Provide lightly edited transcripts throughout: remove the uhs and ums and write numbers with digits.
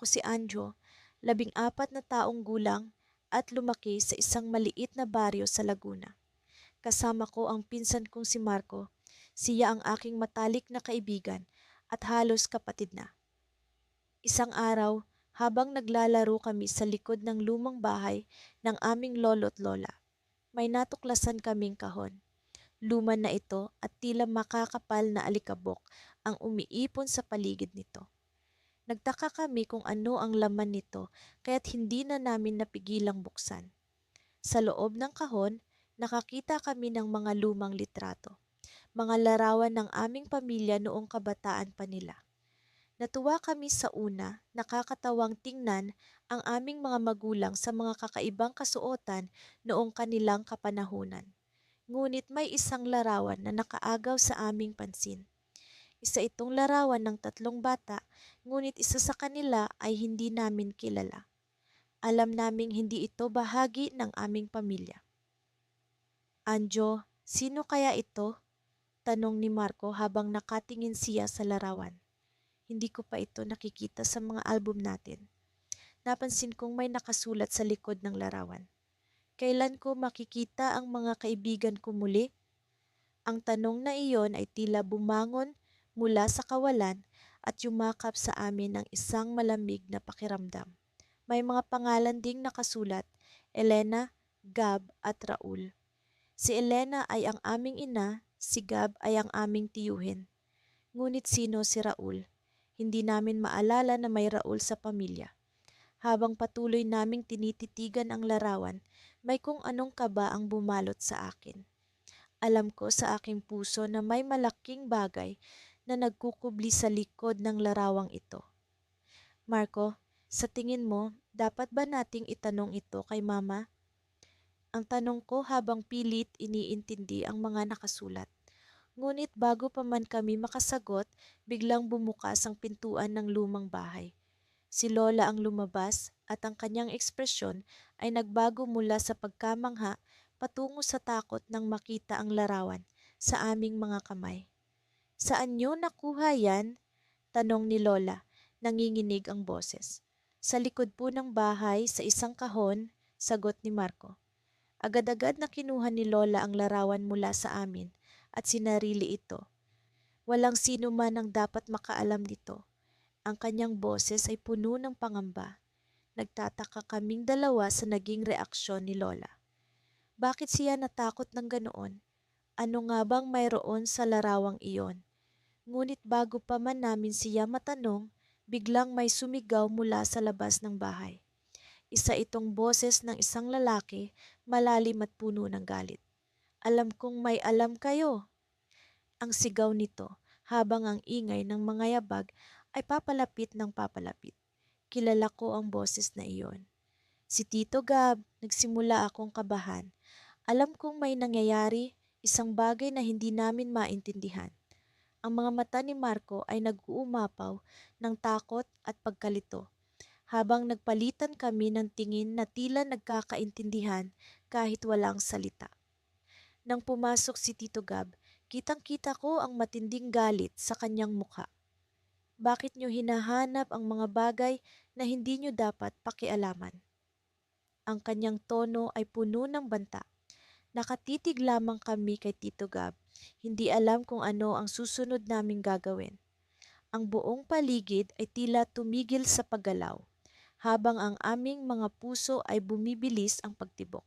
Ako si Anjo, 14 na taong gulang at lumaki sa isang maliit na baryo sa Laguna. Kasama ko ang pinsan kong si Marco. Siya ang aking matalik na kaibigan at halos kapatid na. Isang araw, habang naglalaro kami sa likod ng lumang bahay ng aming lolo't lola, may natuklasan kaming kahon. Luma na ito at tila makakapal na alikabok ang umiipon sa paligid nito. Nagtaka kami kung ano ang laman nito kaya't hindi na namin napigilang buksan. Sa loob ng kahon, nakakita kami ng mga lumang litrato, mga larawan ng aming pamilya noong kabataan pa nila. Natuwa kami sa una, nakakatawang tingnan ang aming mga magulang sa mga kakaibang kasuotan noong kanilang kapanahunan. Ngunit may isang larawan na nakaagaw sa aming pansin. Isa itong larawan ng 3 bata, ngunit isa sa kanila ay hindi namin kilala. Alam naming hindi ito bahagi ng aming pamilya. Anjo, sino kaya ito? Tanong ni Marco habang nakatingin siya sa larawan. Hindi ko pa ito nakikita sa mga album natin. Napansin kong may nakasulat sa likod ng larawan. Kailan ko makikita ang mga kaibigan ko muli? Ang tanong na iyon ay tila bumangon mula sa kawalan at yumakap sa amin ng isang malamig na pakiramdam. May mga pangalan ding nakasulat, Elena, Gab at Raul. Si Elena ay ang aming ina, si Gab ay ang aming tiyuhin. Ngunit sino si Raul? Hindi namin maalala na may Raul sa pamilya. Habang patuloy naming tinititigan ang larawan, may kung anong kaba ang bumalot sa akin. Alam ko sa aking puso na may malaking bagay na nagkukubli sa likod ng larawang ito. Marco, sa tingin mo, dapat ba nating itanong ito kay Mama? Ang tanong ko habang pilit iniintindi ang mga nakasulat. Ngunit bago pa man kami makasagot, biglang bumukas ang pintuan ng lumang bahay. Si Lola ang lumabas at ang kanyang ekspresyon ay nagbago mula sa pagkamangha patungo sa takot nang makita ang larawan sa aming mga kamay. Saan niyo nakuha yan? Tanong ni Lola, nanginginig ang boses. Sa likod po ng bahay sa isang kahon, sagot ni Marco. Agad-agad na kinuha ni Lola ang larawan mula sa amin at sinarili ito. Walang sino man ang dapat makaalam nito. Ang kanyang boses ay puno ng pangamba. Nagtataka kaming dalawa sa naging reaksyon ni Lola. Bakit siya natakot ng ganoon? Ano nga bang mayroon sa larawang iyon? Ngunit bago pa man namin siya matanong, biglang may sumigaw mula sa labas ng bahay. Isa itong boses ng isang lalaki, malalim at puno ng galit. Alam kong may alam kayo. Ang sigaw nito habang ang ingay ng mga yabag ay papalapit ng papalapit. Kilala ko ang boses na iyon. Si Tito Gab, nagsimula akong kabahan. Alam kong may nangyayari, isang bagay na hindi namin maintindihan. Ang mga mata ni Marco ay nag-uumapaw ng takot at pagkalito, habang nagpalitan kami ng tingin na tila nagkakaintindihan kahit walang salita. Nang pumasok si Tito Gab, kitang-kita ko ang matinding galit sa kanyang mukha. Bakit niyo hinahanap ang mga bagay na hindi niyo dapat pakialaman? Ang kanyang tono ay puno ng banta. Nakatitig lamang kami kay Tito Gab, hindi alam kung ano ang susunod naming gagawin. Ang buong paligid ay tila tumigil sa paggalaw, habang ang aming mga puso ay bumibilis ang pagtibok.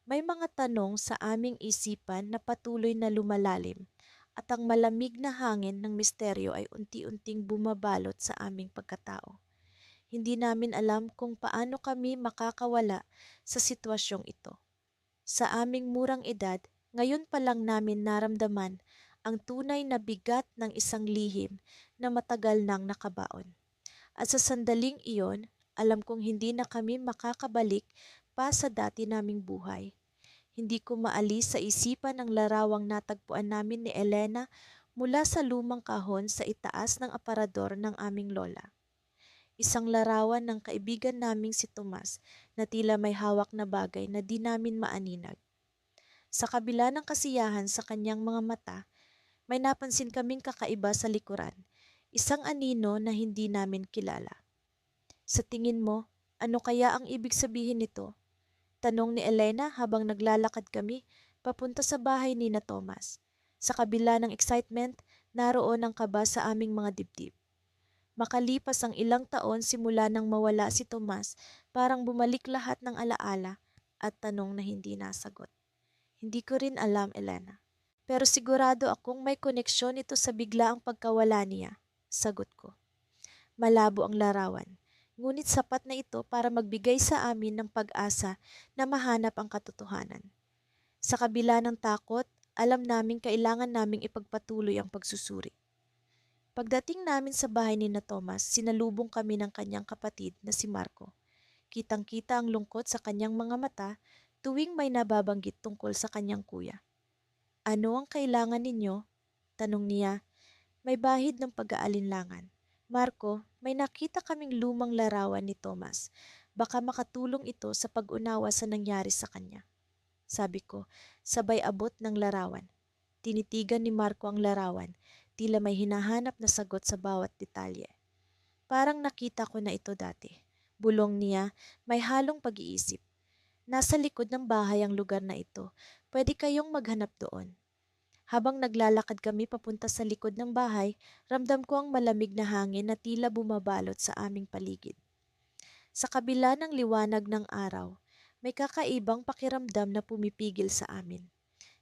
May mga tanong sa aming isipan na patuloy na lumalalim at ang malamig na hangin ng misteryo ay unti-unting bumabalot sa aming pagkatao. Hindi namin alam kung paano kami makakawala sa sitwasyong ito. Sa aming murang edad, ngayon pa lang namin naramdaman ang tunay na bigat ng isang lihim na matagal nang nakabaon. At sa sandaling iyon, alam kong hindi na kami makakabalik pa sa dati naming buhay. Hindi ko maalis sa isipan ang larawang natagpuan namin ni Elena mula sa lumang kahon sa itaas ng aparador ng aming lola. Isang larawan ng kaibigan naming si Tomas na tila may hawak na bagay na di namin maaninag. Sa kabila ng kasiyahan sa kanyang mga mata, may napansin kaming kakaiba sa likuran, isang anino na hindi namin kilala. Sa tingin mo, ano kaya ang ibig sabihin nito? Tanong ni Elena habang naglalakad kami papunta sa bahay ni na Thomas. Sa kabila ng excitement, naroon ang kaba sa aming mga dibdib. Makalipas ang ilang taon simula nang mawala si Tomas, parang bumalik lahat ng alaala at tanong na hindi nasagot. Hindi ko rin alam, Elena. Pero sigurado akong may koneksyon ito sa biglaang pagkawala niya. Sagot ko. Malabo ang larawan. Ngunit sapat na ito para magbigay sa amin ng pag-asa na mahanap ang katotohanan. Sa kabila ng takot, alam naming kailangan naming ipagpatuloy ang pagsusuri. Pagdating namin sa bahay ni na Thomas, sinalubong kami ng kanyang kapatid na si Marco. Kitang-kita ang lungkot sa kanyang mga mata tuwing may nababanggit tungkol sa kanyang kuya. Ano ang kailangan ninyo? Tanong niya. May bahid ng pag-aalinlangan. Marco, may nakita kaming lumang larawan ni Thomas. Baka makatulong ito sa pag-unawa sa nangyari sa kanya. Sabi ko, sabay abot ng larawan. Tinitigan ni Marco ang larawan, tila may hinahanap na sagot sa bawat detalye. Parang nakita ko na ito dati. Bulong niya, may halong pag-iisip. Nasa likod ng bahay ang lugar na ito. Pwede kayong maghanap doon. Habang naglalakad kami papunta sa likod ng bahay, ramdam ko ang malamig na hangin na tila bumabalot sa aming paligid. Sa kabila ng liwanag ng araw, may kakaibang pakiramdam na pumipigil sa amin.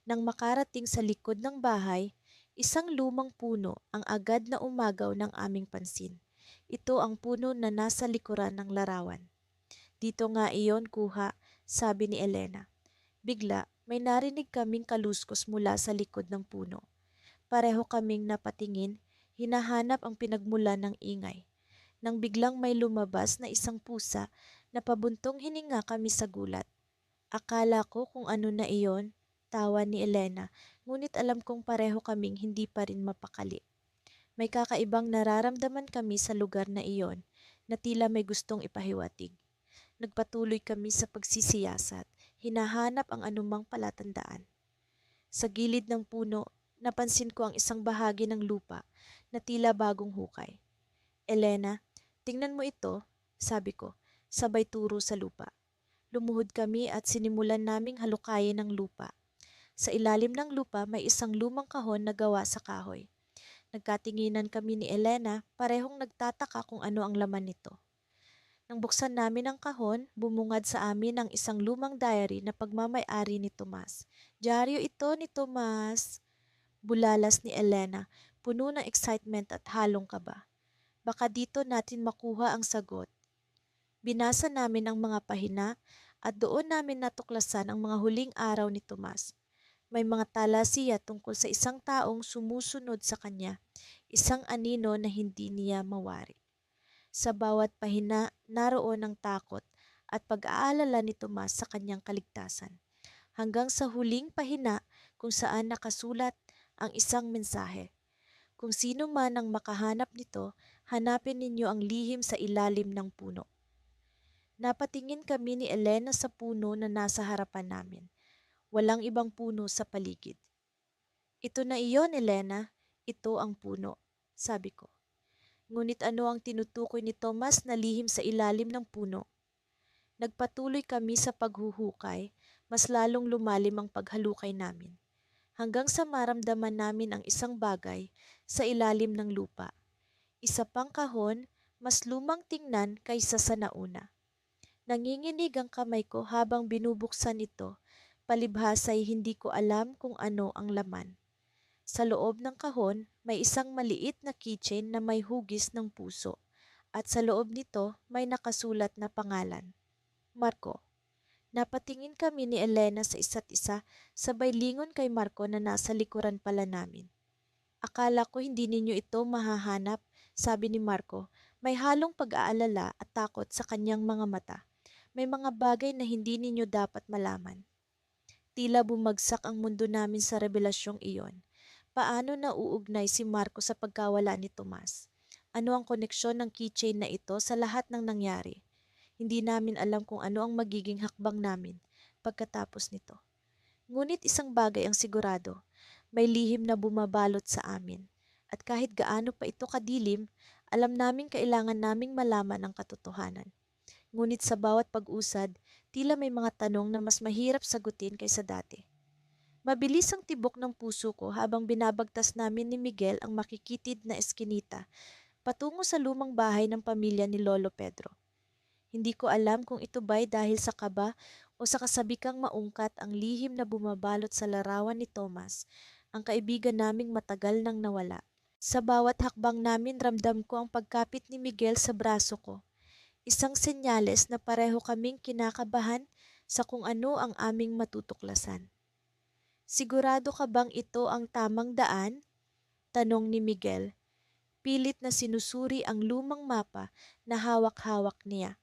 Nang makarating sa likod ng bahay, isang lumang puno ang agad na umagaw ng aming pansin. Ito ang puno na nasa likuran ng larawan. Dito nga iyon kuha, sabi ni Elena. Bigla, may narinig kaming kaluskos mula sa likod ng puno. Pareho kaming napatingin, hinahanap ang pinagmulan ng ingay. Nang biglang may lumabas na isang pusa, napabuntong hininga kami sa gulat. Akala ko kung ano na iyon, tawa ni Elena, ngunit alam kong pareho kaming hindi pa rin mapakali. May kakaibang nararamdaman kami sa lugar na iyon na tila may gustong ipahiwatig. Nagpatuloy kami sa pagsisiyasat, hinahanap ang anumang palatandaan. Sa gilid ng puno, napansin ko ang isang bahagi ng lupa na tila bagong hukay. Elena, tingnan mo ito, sabi ko, sabay turo sa lupa. Lumuhod kami at sinimulan naming halukayin ang lupa. Sa ilalim ng lupa may isang lumang kahon na gawa sa kahoy. Nagkatinginan kami ni Elena, parehong nagtataka kung ano ang laman nito. Nang buksan namin ang kahon, bumungad sa amin ang isang lumang diary na pagmamay-ari ni Tomas. Dyaryo ito ni Tomas, bulalas ni Elena, puno ng excitement at halong kaba. Baka dito natin makuha ang sagot. Binasa namin ang mga pahina at doon namin natuklasan ang mga huling araw ni Tomas. May mga talasiya tungkol sa isang taong sumusunod sa kanya, isang anino na hindi niya mawari. Sa bawat pahina, naroon ang takot at pag-aalala ni Tomas sa kanyang kaligtasan. Hanggang sa huling pahina kung saan nakasulat ang isang mensahe. Kung sino man ang makahanap nito, hanapin ninyo ang lihim sa ilalim ng puno. Napatingin kami ni Elena sa puno na nasa harapan namin. Walang ibang puno sa paligid. Ito na iyon, Elena. Ito ang puno, sabi ko. Ngunit ano ang tinutukoy ni Thomas na lihim sa ilalim ng puno? Nagpatuloy kami sa paghuhukay, mas lalong lumalim ang paghalukay namin. Hanggang sa maramdaman namin ang isang bagay sa ilalim ng lupa. Isa pang kahon, mas lumang tingnan kaysa sa nauna. Nanginginig ang kamay ko habang binubuksan ito, palibhasa'y hindi ko alam kung ano ang laman. Sa loob ng kahon, may isang maliit na keychain na may hugis ng puso at sa loob nito may nakasulat na pangalan. Marco. Napatingin kami ni Elena sa isa't isa, sabay lingon kay Marco na nasa likuran pala namin. Akala ko hindi ninyo ito mahahanap, sabi ni Marco. May halong pag-aalala at takot sa kanyang mga mata. May mga bagay na hindi ninyo dapat malaman. Tila bumagsak ang mundo namin sa revelasyong iyon. Paano nauugnay si Marco sa pagkawala ni Tomas? Ano ang koneksyon ng keychain na ito sa lahat ng nangyari? Hindi namin alam kung ano ang magiging hakbang namin pagkatapos nito. Ngunit isang bagay ang sigurado, may lihim na bumabalot sa amin. At kahit gaano pa ito kadilim, Alam naming kailangan naming malaman ang katotohanan. Ngunit sa bawat pag-usad, tila may mga tanong na mas mahirap sagutin kaysa dati. Mabilis ang tibok ng puso ko habang binabagtas namin ni Miguel ang makikitid na eskinita patungo sa lumang bahay ng pamilya ni Lolo Pedro. Hindi ko alam kung ito ba'y dahil sa kaba o sa kasabikang maungkat ang lihim na bumabalot sa larawan ni Thomas, ang kaibigan naming matagal nang nawala. Sa bawat hakbang namin ramdam ko ang pagkapit ni Miguel sa braso ko, isang senyales na pareho kaming kinakabahan sa kung ano ang aming matutuklasan. Sigurado ka bang ito ang tamang daan? Tanong ni Miguel, pilit na sinusuri ang lumang mapa na hawak-hawak niya.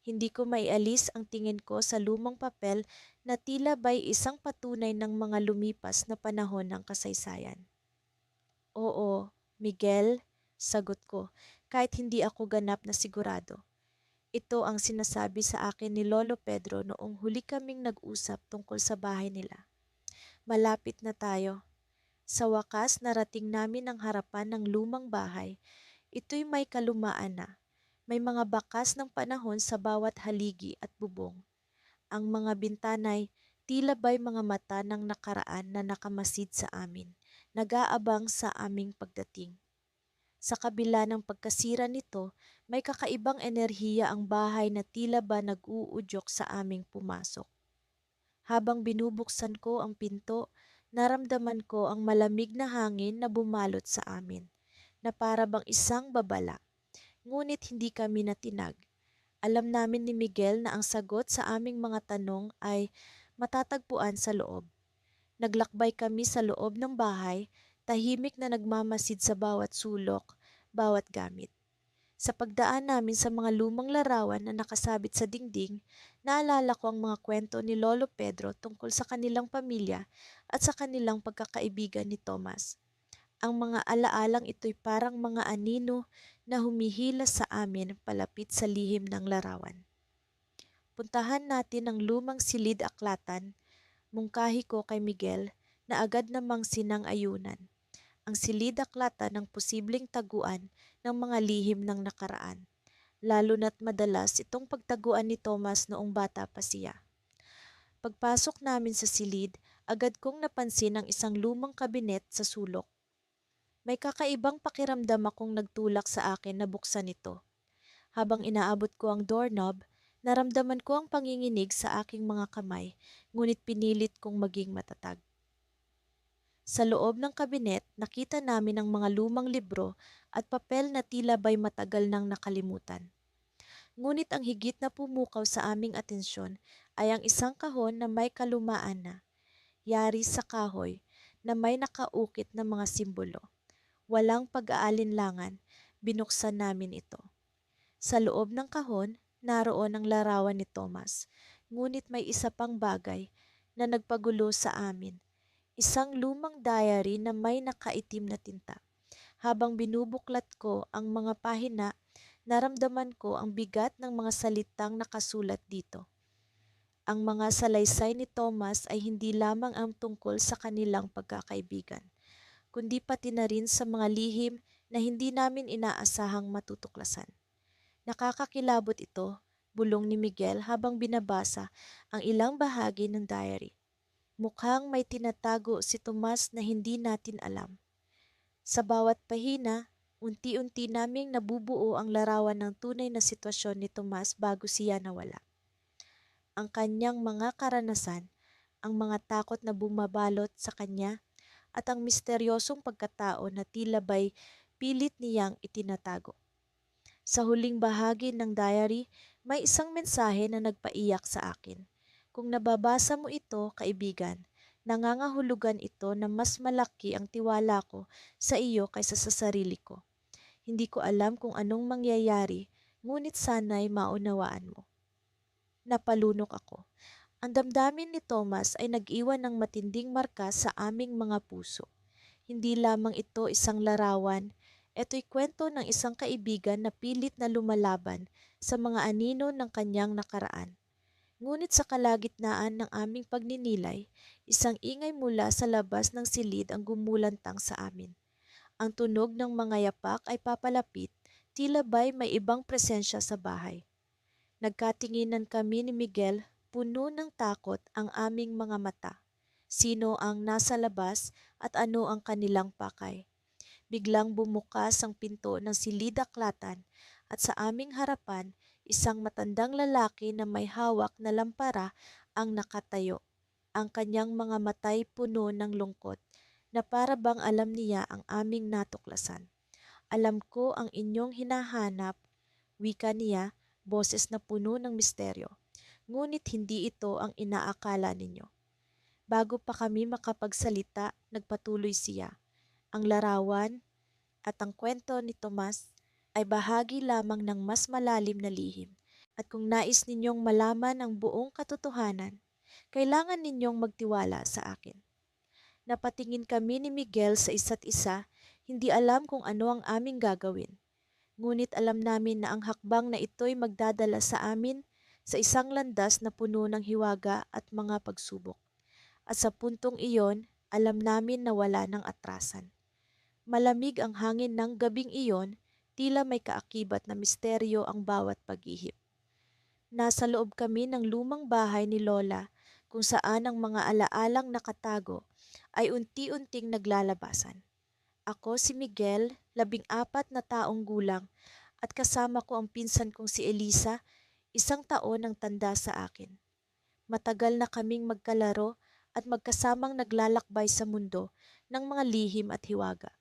Hindi ko maialis ang tingin ko sa lumang papel na tila ba'y isang patunay ng mga lumipas na panahon ng kasaysayan. Oo, Miguel, sagot ko, kahit hindi ako ganap na sigurado. Ito ang sinasabi sa akin ni Lolo Pedro noong huli kaming nag-usap tungkol sa bahay nila. Malapit na tayo. Sa wakas, narating namin ang harapan ng lumang bahay. Ito'y may kalumaan na. May mga bakas ng panahon sa bawat haligi at bubong. Ang mga bintanay, tila ba'y mga mata ng nakaraan na nakamasid sa amin, nag-aabang sa aming pagdating. Sa kabila ng pagkasira nito, may kakaibang enerhiya ang bahay na tila ba nag-uudyok sa aming pumasok. Habang binubuksan ko ang pinto, naramdaman ko ang malamig na hangin na bumalot sa amin, na para bang isang babala. Ngunit hindi kami natinag. Alam namin ni Miguel na ang sagot sa aming mga tanong ay matatagpuan sa loob. Naglakbay kami sa loob ng bahay, tahimik na nagmamasid sa bawat sulok, bawat gamit. Sa pagdaan namin sa mga lumang larawan na nakasabit sa dingding, naalala ko ang mga kwento ni Lolo Pedro tungkol sa kanilang pamilya at sa kanilang pagkakaibigan ni Thomas. Ang mga alaalang ito'y parang mga anino na humihila sa amin palapit sa lihim ng larawan. Puntahan natin ang lumang silid-aklatan, mungkahi ko kay Miguel na agad namang sinang-ayunan. Ang silid-aklatan ng posibleng taguan ng mga lihim ng nakaraan, lalo na't madalas itong pagtaguan ni Thomas noong bata pa siya. Pagpasok namin sa silid, agad kong napansin ang isang lumang kabinet sa sulok. May kakaibang pakiramdam akong nagtulak sa akin na buksan ito. Habang inaabot ko ang doorknob, naramdaman ko ang panginginig sa aking mga kamay, ngunit pinilit kong maging matatag. Sa loob ng kabinet, nakita namin ang mga lumang libro at papel na tila ba'y matagal nang nakalimutan. Ngunit ang higit na pumukaw sa aming atensyon ay ang isang kahon na may kalumaan na, yari sa kahoy, na may nakaukit na mga simbolo. Walang pag-aalinlangan, binuksan namin ito. Sa loob ng kahon, naroon ang larawan ni Thomas, ngunit may isa pang bagay na nagpagulo sa amin. Isang lumang diary na may nakaitim na tinta. Habang binubuklat ko ang mga pahina, naramdaman ko ang bigat ng mga salitang nakasulat dito. Ang mga salaysay ni Thomas ay hindi lamang ang tungkol sa kanilang pagkakaibigan, kundi pati na rin sa mga lihim na hindi namin inaasahang matutuklasan. Nakakakilabot ito, bulong ni Miguel habang binabasa ang ilang bahagi ng diary. Mukhang may tinatago si Tomas na hindi natin alam. Sa bawat pahina, unti-unti naming nabubuo ang larawan ng tunay na sitwasyon ni Tomas bago siya nawala. Ang kanyang mga karanasan, ang mga takot na bumabalot sa kanya, at ang misteryosong pagkatao na tila ba'y pilit niyang itinatago. Sa huling bahagi ng diary, may isang mensahe na nagpaiyak sa akin. Kung nababasa mo ito, kaibigan, nangangahulugan ito na mas malaki ang tiwala ko sa iyo kaysa sa sarili ko. Hindi ko alam kung anong mangyayari, ngunit sana'y maunawaan mo. Napalunok ako. Ang damdamin ni Thomas ay nag-iwan ng matinding marka sa aming mga puso. Hindi lamang ito isang larawan, ito'y kwento ng isang kaibigan na pilit na lumalaban sa mga anino ng kanyang nakaraan. Ngunit sa kalagitnaan ng aming pagninilay, isang ingay mula sa labas ng silid ang gumulantang sa amin. Ang tunog ng mga yapak ay papalapit Tila ba'y may ibang presensya sa bahay. Nagkatinginan kami ni Miguel, puno ng takot ang aming mga mata. Sino ang nasa labas at ano ang kanilang pakay? Biglang bumukas ang pinto ng silid-aklatan at sa aming harapan, isang matandang lalaki na may hawak na lampara ang nakatayo. Ang kanyang mga matay puno ng lungkot na para bang alam niya ang aming natuklasan. Alam ko ang inyong hinahanap, wika niya, boses na puno ng misteryo. Ngunit hindi ito ang inaakala ninyo. Bago pa kami makapagsalita, nagpatuloy siya. Ang larawan at ang kwento ni Tomas ay bahagi lamang ng mas malalim na lihim. At kung nais ninyong malaman ang buong katotohanan, kailangan ninyong magtiwala sa akin. Napatingin kami ni Miguel sa isa't isa, hindi alam kung ano ang aming gagawin. Ngunit alam namin na ang hakbang na ito'y magdadala sa amin sa isang landas na puno ng hiwaga at mga pagsubok. At sa puntong iyon, alam namin na wala ng atrasan. Malamig ang hangin ng gabing iyon, tila may kaakibat na misteryo ang bawat paghihip. Nasa loob kami ng lumang bahay ni Lola kung saan ang mga alaalang nakatago ay unti-unting naglalabasan. Ako si Miguel, 14 na taong gulang, at kasama ko ang pinsan kong si Elisa, 1 taon ang tanda sa akin. Matagal na kaming magkalaro at magkasamang naglalakbay sa mundo ng mga lihim at hiwaga.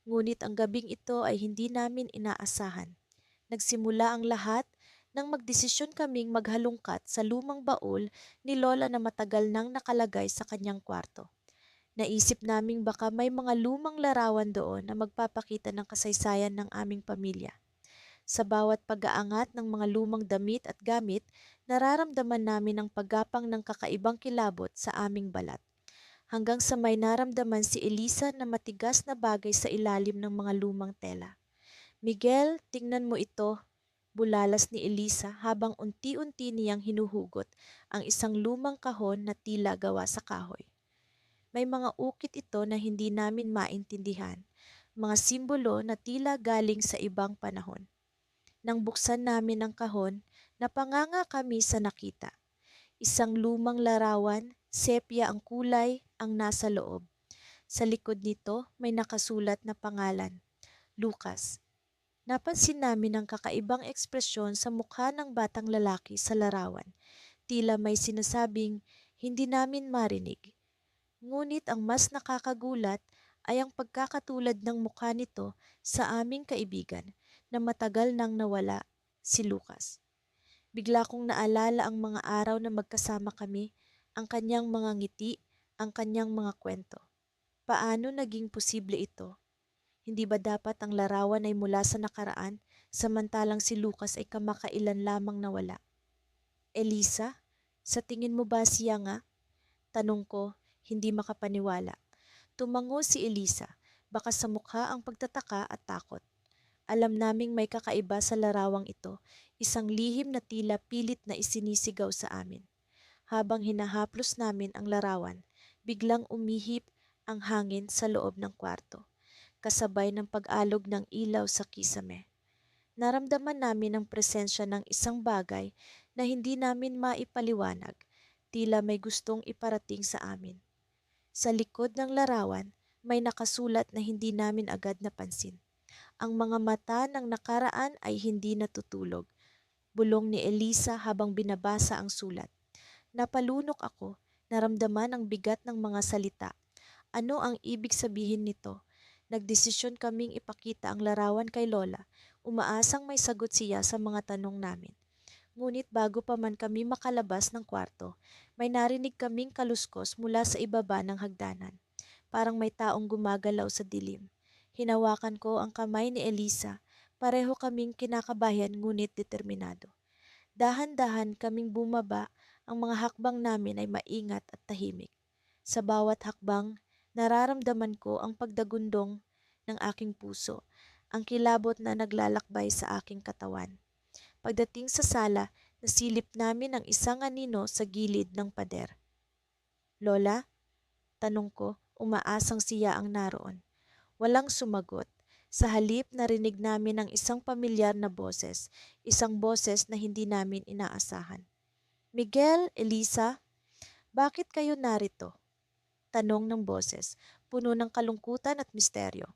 Ngunit ang gabing ito ay hindi namin inaasahan. Nagsimula ang lahat nang magdesisyon kaming maghalungkat sa lumang baul ni Lola na matagal nang nakalagay sa kanyang kwarto. Naisip naming baka may mga lumang larawan doon na magpapakita ng kasaysayan ng aming pamilya. Sa bawat pag-aangat ng mga lumang damit at gamit, nararamdaman namin ang paggapang ng kakaibang kilabot sa aming balat. Hanggang sa may naramdaman si Elisa na matigas na bagay sa ilalim ng mga lumang tela. Miguel, tingnan mo ito, bulalas ni Elisa habang unti-unti niyang hinuhugot ang isang lumang kahon na tila gawa sa kahoy. May mga ukit ito na hindi namin maintindihan, mga simbolo na tila galing sa ibang panahon. Nang buksan namin ang kahon, napanganga kami sa nakita. Isang lumang larawan, sepia ang kulay, ang nasa loob. Sa likod nito may nakasulat na pangalan, Lucas. Napansin namin ang kakaibang ekspresyon sa mukha ng batang lalaki sa larawan. Tila may sinasabing hindi namin marinig. Ngunit ang mas nakakagulat ay ang pagkakatulad ng mukha nito sa aming kaibigan na matagal nang nawala, si Lucas. Bigla kong naalala ang mga araw na magkasama kami, ang kanyang mga ngiti, ang kanyang mga kwento. Paano naging posible ito? Hindi ba dapat ang larawan ay mula sa nakaraan, samantalang si Lucas ay kamakailan lamang nawala? Elisa, sa tingin mo ba siya nga? Tanong ko, hindi makapaniwala. Tumango si Elisa, baka sa mukha ang pagtataka at takot. Alam naming may kakaiba sa larawang ito, isang lihim na tila pilit na isinisigaw sa amin. Habang hinahaplos namin ang larawan, biglang umihip ang hangin sa loob ng kwarto, kasabay ng pag-alog ng ilaw sa kisame. Naramdaman namin ang presensya ng isang bagay na hindi namin maipaliwanag, tila may gustong iparating sa amin. Sa likod ng larawan, may nakasulat na hindi namin agad napansin. Ang mga mata ng nakaraan ay hindi natutulog. Bulong ni Elisa habang binabasa ang sulat. Napalunok ako, naramdaman ang bigat ng mga salita. Ano ang ibig sabihin nito? Nagdesisyon kaming ipakita ang larawan kay Lola, umaasang may sagot siya sa mga tanong namin. Ngunit bago pa man kami makalabas ng kwarto, may narinig kaming kaluskos mula sa ibaba ng hagdanan. Parang may taong gumagalaw sa dilim. Hinawakan ko ang kamay ni Elisa. Pareho kaming kinakabayan ngunit determinado. Dahan-dahan kaming bumaba, ang mga hakbang namin ay maingat at tahimik. Sa bawat hakbang, nararamdaman ko ang pagdagundong ng aking puso, ang kilabot na naglalakbay sa aking katawan. Pagdating sa sala, nasilip namin ang isang anino sa gilid ng pader. Lola? Tanong ko, umaasang siya ang naroon. Walang sumagot. Sa halip narinig namin ang isang pamilyar na boses, isang boses na hindi namin inaasahan. Miguel, Elisa, bakit kayo narito? Tanong ng boses, puno ng kalungkutan at misteryo.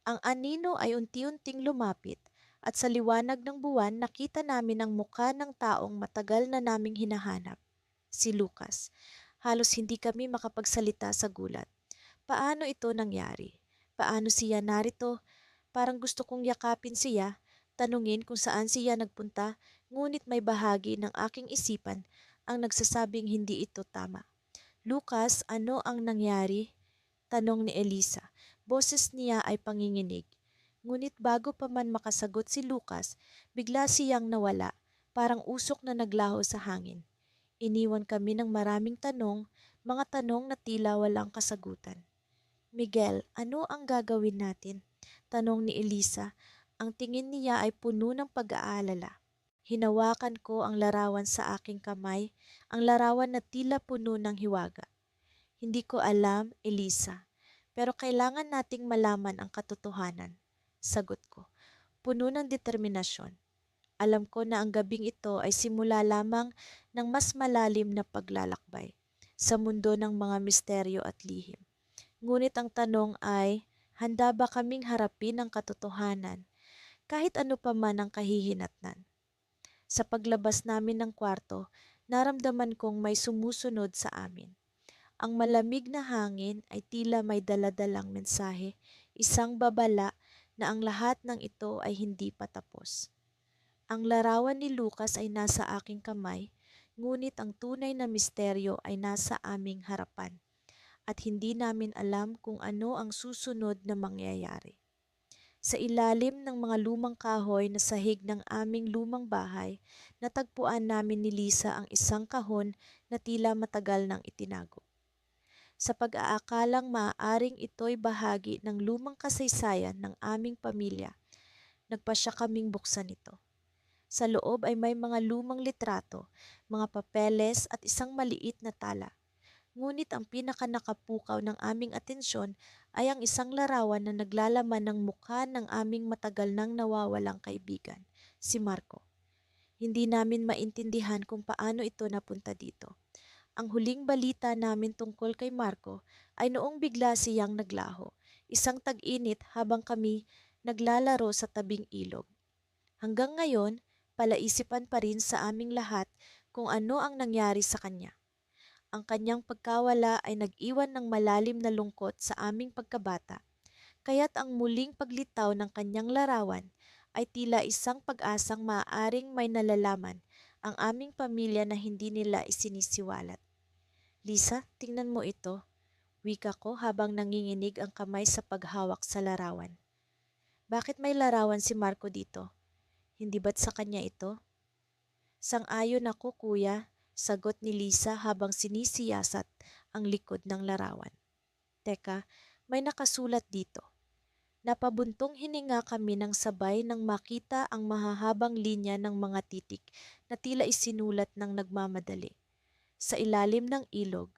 Ang anino ay unti-unting lumapit at sa liwanag ng buwan nakita namin ang mukha ng taong matagal na naming hinahanap, si Lucas. Halos hindi kami makapagsalita sa gulat. Paano ito nangyari? Paano siya narito? Parang gusto kong yakapin siya, tanungin kung saan siya nagpunta, ngunit may bahagi ng aking isipan ang nagsasabing hindi ito tama. Lucas, ano ang nangyari? Tanong ni Elisa. Boses niya ay panginginig. Ngunit bago pa man makasagot si Lucas, bigla siyang nawala, parang usok na naglaho sa hangin. Iniwan kami ng maraming tanong, mga tanong na tila walang kasagutan. Miguel, ano ang gagawin natin? Tanong ni Elisa. Ang tingin niya ay puno ng pag-aalala. Hinawakan ko ang larawan sa aking kamay, ang larawan na tila puno ng hiwaga. Hindi ko alam, Elisa, pero kailangan nating malaman ang katotohanan. Sagot ko, puno ng determinasyon. Alam ko na ang gabing ito ay simula lamang ng mas malalim na paglalakbay sa mundo ng mga misteryo at lihim. Ngunit ang tanong ay, handa ba kaming harapin ang katotohanan kahit ano pa man ang kahihinatnan? Sa paglabas namin ng kwarto, naramdaman kong may sumusunod sa amin. Ang malamig na hangin ay tila may daladalang mensahe, isang babala na ang lahat ng ito ay hindi pa tapos. Ang larawan ni Lucas ay nasa aking kamay, ngunit ang tunay na misteryo ay nasa aming harapan at hindi namin alam kung ano ang susunod na mangyayari. Sa ilalim ng mga lumang kahoy na sahig ng aming lumang bahay, natagpuan namin ni Lisa ang isang kahon na tila matagal nang itinago. Sa pag-aakalang maaaring ito'y bahagi ng lumang kasaysayan ng aming pamilya, nagpasya kaming buksan ito. Sa loob ay may mga lumang litrato, mga papeles at isang maliit na tala. Ngunit ang pinakanakapukaw ng aming atensyon ay ang isang larawan na naglalaman ng mukha ng aming matagal nang nawawalang kaibigan, si Marco. Hindi namin maintindihan kung paano ito napunta dito. Ang huling balita namin tungkol kay Marco ay noong bigla siyang naglaho, isang tag-init habang kami naglalaro sa tabing ilog. Hanggang ngayon, palaisipan pa rin sa aming lahat kung ano ang nangyari sa kanya. Ang kanyang pagkawala ay nag-iwan ng malalim na lungkot sa aming pagkabata, kaya't ang muling paglitaw ng kanyang larawan ay tila isang pag-asang maaaring may nalalaman ang aming pamilya na hindi nila isinisiwalat. Lisa, tingnan mo ito, wika ko habang nanginginig ang kamay sa paghawak sa larawan. Bakit may larawan si Marco dito? Hindi ba't sa kanya ito? Sang-ayon ako, kuya, sagot ni Lisa habang sinisiyasat ang likod ng larawan. Teka, may nakasulat dito. Napabuntong hininga kami ng sabay nang makita ang mahahabang linya ng mga titik na tila isinulat ng nagmamadali. Sa ilalim ng ilog,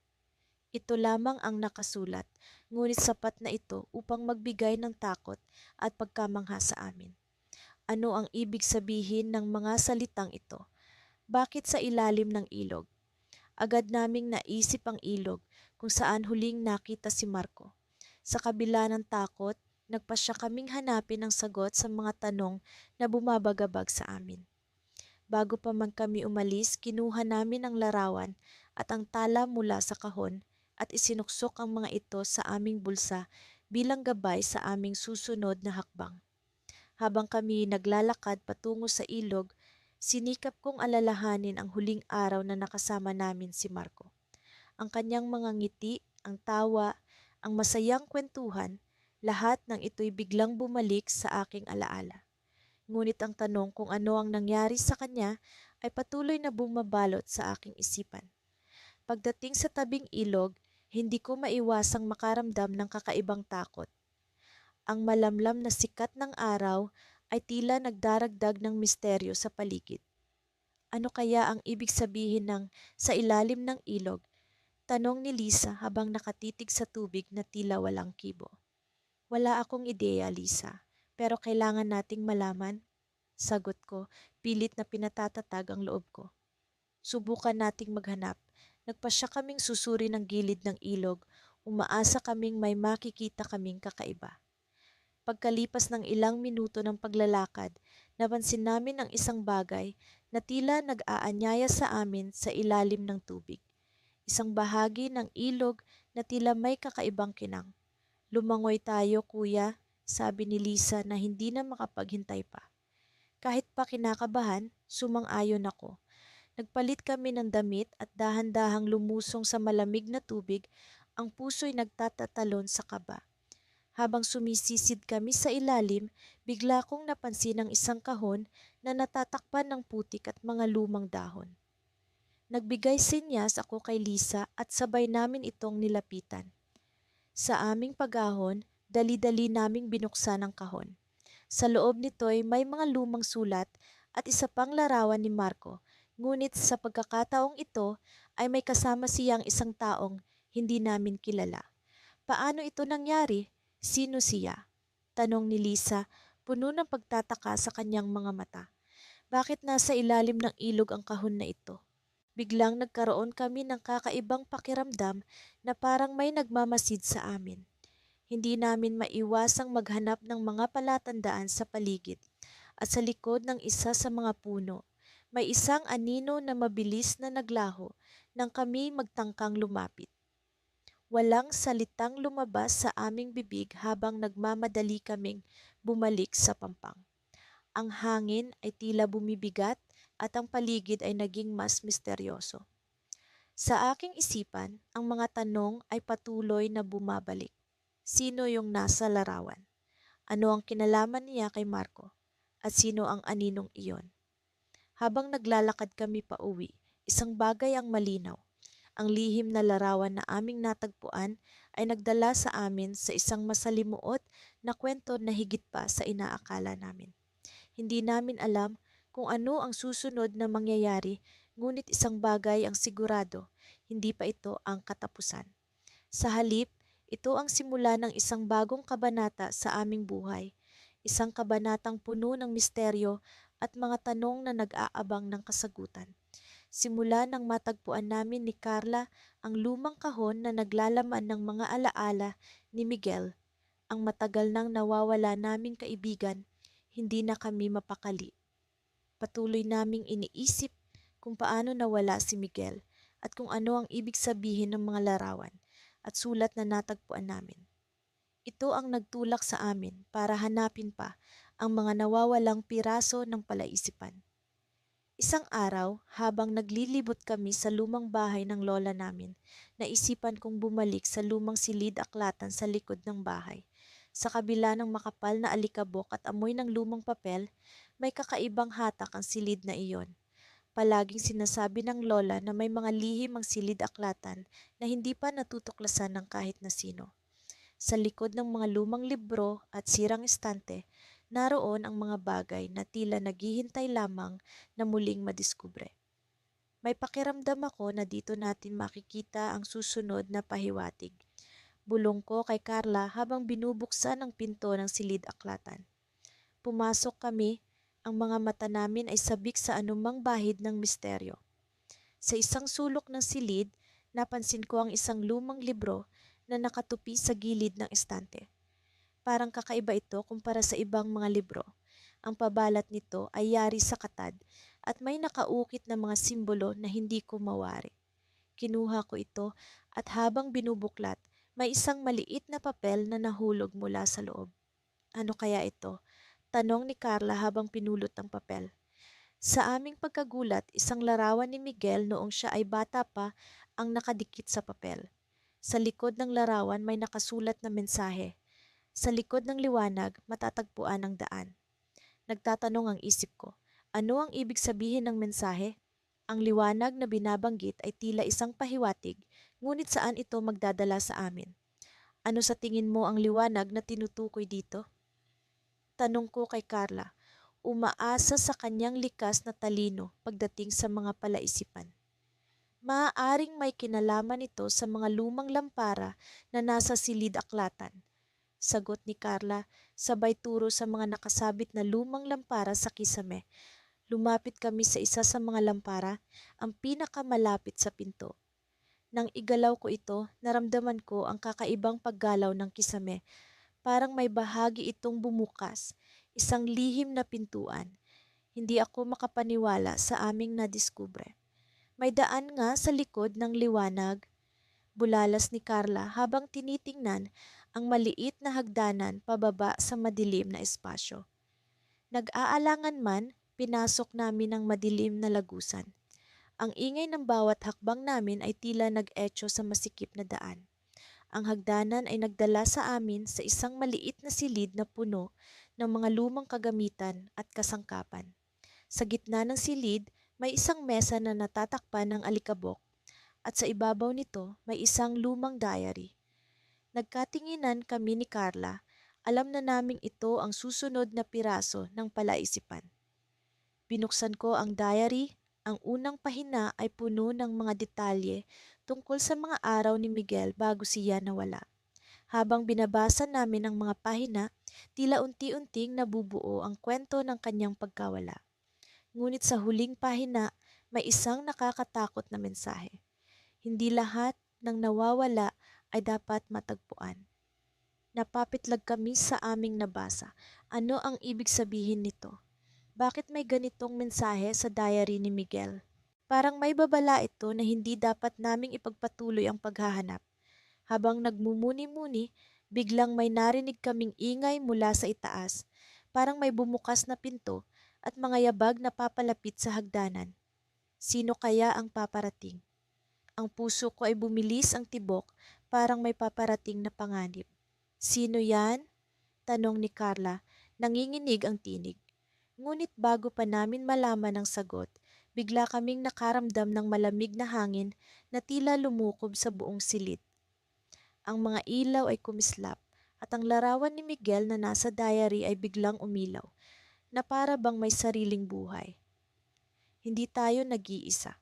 ito lamang ang nakasulat, ngunit sapat na ito upang magbigay ng takot at pagkamangha sa amin. Ano ang ibig sabihin ng mga salitang ito? Bakit sa ilalim ng ilog? Agad naming naisip ang ilog kung saan huling nakita si Marco. Sa kabila ng takot, nagpasya kaming hanapin ang sagot sa mga tanong na bumabagabag sa amin. Bago pa man kami umalis, kinuha namin ang larawan at ang tala mula sa kahon at isinuksok ang mga ito sa aming bulsa bilang gabay sa aming susunod na hakbang. Habang kami naglalakad patungo sa ilog, sinikap kong alalahanin ang huling araw na nakasama namin si Marco. Ang kanyang mga ngiti, ang tawa, ang masayang kwentuhan, lahat ng ito'y biglang bumalik sa aking alaala. Ngunit ang tanong kung ano ang nangyari sa kanya ay patuloy na bumabalot sa aking isipan. Pagdating sa tabing ilog, hindi ko maiwasang makaramdam ng kakaibang takot. Ang malamlam na sikat ng araw ay tila nagdaragdag ng misteryo sa paligid. Ano kaya ang ibig sabihin ng sa ilalim ng ilog? Tanong ni Lisa habang nakatitig sa tubig na tila walang kibo. Wala akong ideya, Lisa. Pero kailangan nating malaman. Sagot ko, pilit na pinatatatag ang loob ko. Subukan nating maghanap. Nagpasya kaming susuri ng gilid ng ilog. Umaasa kaming may makikita kaming kakaiba. Pagkalipas ng ilang minuto ng paglalakad, napansin namin ang isang bagay na tila nag-aanyaya sa amin sa ilalim ng tubig. Isang bahagi ng ilog na tila may kakaibang kinang. Lumangoy tayo, kuya, sabi ni Lisa na hindi na makapaghintay pa. Kahit pa kinakabahan, sumang-ayon ako. Nagpalit kami ng damit at dahan-dahang lumusong sa malamig na tubig, ang puso'y nagtatatalon sa kaba. Habang sumisisid kami sa ilalim, bigla kong napansin ang isang kahon na natatakpan ng putik at mga lumang dahon. Nagbigay senyas ako kay Lisa at sabay namin itong nilapitan. Sa aming pag-ahon, dali-dali naming binuksan ang kahon. Sa loob nito'y may mga lumang sulat at isa pang larawan ni Marco, ngunit sa pagkakataong ito ay may kasama siyang isang taong hindi namin kilala. Paano ito nangyari? Sino siya? Tanong ni Lisa, puno ng pagtataka sa kanyang mga mata. Bakit nasa ilalim ng ilog ang kahon na ito? Biglang nagkaroon kami ng kakaibang pakiramdam na parang may nagmamasid sa amin. Hindi namin maiwasang maghanap ng mga palatandaan sa paligid at sa likod ng isa sa mga puno, may isang anino na mabilis na naglaho nang kami magtangkang lumapit. Walang salitang lumabas sa aming bibig habang nagmamadali kaming bumalik sa pampang. Ang hangin ay tila bumibigat at ang paligid ay naging mas misteryoso. Sa aking isipan, ang mga tanong ay patuloy na bumabalik. Sino yung nasa larawan? Ano ang kinalaman niya kay Marco? At sino ang aninong iyon? Habang naglalakad kami pa uwi, isang bagay ang malinaw. Ang lihim na larawan na aming natagpuan ay nagdala sa amin sa isang masalimuot na kwento na higit pa sa inaakala namin. Hindi namin alam kung ano ang susunod na mangyayari, ngunit isang bagay ang sigurado, hindi pa ito ang katapusan. Sa halip, ito ang simula ng isang bagong kabanata sa aming buhay, isang kabanatang puno ng misteryo at mga tanong na nag-aabang ng kasagutan. Simula nang matagpuan namin ni Carla ang lumang kahon na naglalaman ng mga alaala ni Miguel, ang matagal nang nawawala naming kaibigan, hindi na kami mapakali. Patuloy naming iniisip kung paano nawala si Miguel at kung ano ang ibig sabihin ng mga larawan at sulat na natagpuan namin. Ito ang nagtulak sa amin para hanapin pa ang mga nawawalang piraso ng palaisipan. Isang araw, habang naglilibot kami sa lumang bahay ng lola namin, naisipan kong bumalik sa lumang silid-aklatan sa likod ng bahay. Sa kabila ng makapal na alikabok at amoy ng lumang papel, may kakaibang hatak ang silid na iyon. Palaging sinasabi ng lola na may mga lihim ang silid-aklatan na hindi pa natutuklasan ng kahit na sino. Sa likod ng mga lumang libro at sirang estante, naroon ang mga bagay na tila naghihintay lamang na muling madiskubre. May pakiramdam ako na dito natin makikita ang susunod na pahiwatig. Bulong ko kay Carla habang binubuksan ang pinto ng silid-aklatan. Pumasok kami, ang mga mata namin ay sabik sa anumang bahid ng misteryo. Sa isang sulok ng silid, napansin ko ang isang lumang libro na nakatupi sa gilid ng estante. Parang kakaiba ito kumpara sa ibang mga libro. Ang pabalat nito ay yari sa katad at may nakaukit na mga simbolo na hindi ko mawari. Kinuha ko ito at habang binubuklat, may isang maliit na papel na nahulog mula sa loob. Ano kaya ito? Tanong ni Carla habang pinulot ang papel. Sa aming pagkagulat, isang larawan ni Miguel noong siya ay bata pa ang nakadikit sa papel. Sa likod ng larawan may nakasulat na mensahe. Sa likod ng liwanag, matatagpuan ang daan. Nagtatanong ang isip ko, ano ang ibig sabihin ng mensahe? Ang liwanag na binabanggit ay tila isang pahiwatig, ngunit saan ito magdadala sa amin? Ano sa tingin mo ang liwanag na tinutukoy dito? Tanong ko kay Carla, umaasa sa kanyang likas na talino pagdating sa mga palaisipan. Maaaring may kinalaman ito sa mga lumang lampara na nasa silid-aklatan. Sagot ni Carla, sabay turo sa mga nakasabit na lumang lampara sa kisame. Lumapit kami sa isa sa mga lampara, ang pinakamalapit sa pinto. Nang igalaw ko ito, naramdaman ko ang kakaibang paggalaw ng kisame. Parang may bahagi itong bumukas, isang lihim na pintuan. Hindi ako makapaniwala sa aming nadiskubre. May daan nga sa likod ng liwanag, bulalas ni Carla habang tinitingnan ang maliit na hagdanan pababa sa madilim na espasyo. Nag-aalangan man, pinasok namin ang madilim na lagusan. Ang ingay ng bawat hakbang namin ay tila nag-echo sa masikip na daan. Ang hagdanan ay nagdala sa amin sa isang maliit na silid na puno ng mga lumang kagamitan at kasangkapan. Sa gitna ng silid, may isang mesa na natatakpan ng alikabok at sa ibabaw nito may isang lumang diary. Nagkatinginan kami ni Carla, alam na naming ito ang susunod na piraso ng palaisipan. Binuksan ko ang diary, ang unang pahina ay puno ng mga detalye tungkol sa mga araw ni Miguel bago siya nawala. Habang binabasa namin ang mga pahina, tila unti-unting nabubuo ang kwento ng kanyang pagkawala. Ngunit sa huling pahina, may isang nakakatakot na mensahe. Hindi lahat ng nawawala ay dapat matagpuan. Napapitlag kami sa aming nabasa. Ano ang ibig sabihin nito? Bakit may ganitong mensahe sa diary ni Miguel? Parang may babala ito na hindi dapat naming ipagpatuloy ang paghahanap. Habang nagmumuni-muni, biglang may narinig kaming ingay mula sa itaas. Parang may bumukas na pinto at mga yabag na papalapit sa hagdanan. Sino kaya ang paparating? Ang puso ko ay bumilis ang tibok, parang may paparating na panganib. Sino yan? Tanong ni Carla, nanginginig ang tinig. Ngunit bago pa namin malaman ang sagot, bigla kaming nakaramdam ng malamig na hangin na tila lumukob sa buong silid. Ang mga ilaw ay kumislap at ang larawan ni Miguel na nasa diary ay biglang umilaw, na para bang may sariling buhay. Hindi tayo nag-iisa.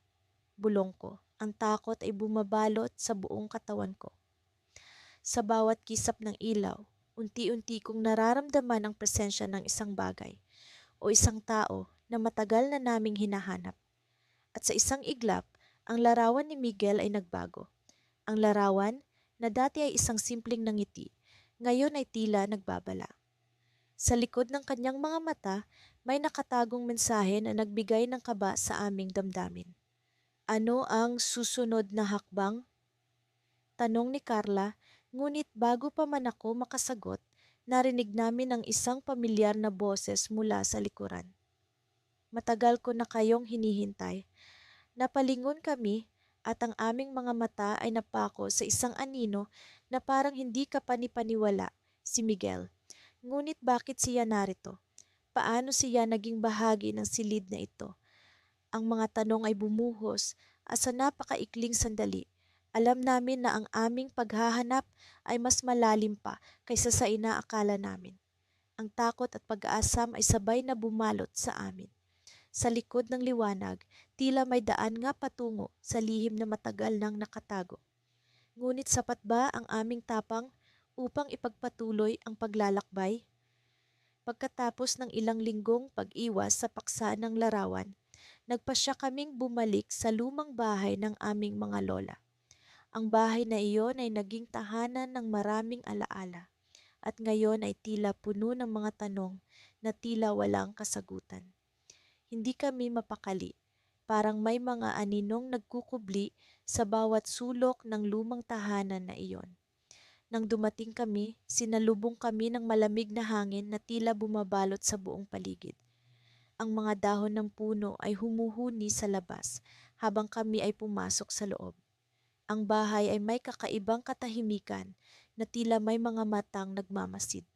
Bulong ko. Ang takot ay bumabalot sa buong katawan ko. Sa bawat kisap ng ilaw, unti-unti kong nararamdaman ang presensya ng isang bagay o isang tao na matagal na naming hinahanap. At sa isang iglap, ang larawan ni Miguel ay nagbago. Ang larawan na dati ay isang simpleng nangiti, ngayon ay tila nagbabala. Sa likod ng kanyang mga mata, may nakatagong mensahe na nagbigay ng kaba sa aming damdamin. Ano ang susunod na hakbang? Tanong ni Carla, ngunit bago pa man ako makasagot, narinig namin ang isang pamilyar na boses mula sa likuran. Matagal ko na kayong hinihintay. Napalingon kami at ang aming mga mata ay napako sa isang anino na parang hindi kapanipaniwala, si Miguel. Ngunit bakit siya narito? Paano siya naging bahagi ng silid na ito? Ang mga tanong ay bumuhos at sa napakaikling sandali, alam namin na ang aming paghahanap ay mas malalim pa kaysa sa inaakala namin. Ang takot at pag-aasam ay sabay na bumalot sa amin. Sa likod ng liwanag, tila may daan nga patungo sa lihim na matagal nang nakatago. Ngunit sapat ba ang aming tapang upang ipagpatuloy ang paglalakbay? Pagkatapos ng ilang linggong pag-iwas sa paksa ng larawan, nagpasya kaming bumalik sa lumang bahay ng aming mga lola. Ang bahay na iyon ay naging tahanan ng maraming alaala at ngayon ay tila puno ng mga tanong na tila walang kasagutan. Hindi kami mapakali, parang may mga aninong nagkukubli sa bawat sulok ng lumang tahanan na iyon. Nang dumating kami, sinalubong kami ng malamig na hangin na tila bumabalot sa buong paligid. Ang mga dahon ng puno ay humuhuni sa labas habang kami ay pumasok sa loob. Ang bahay ay may kakaibang katahimikan na tila may mga matang nagmamasid.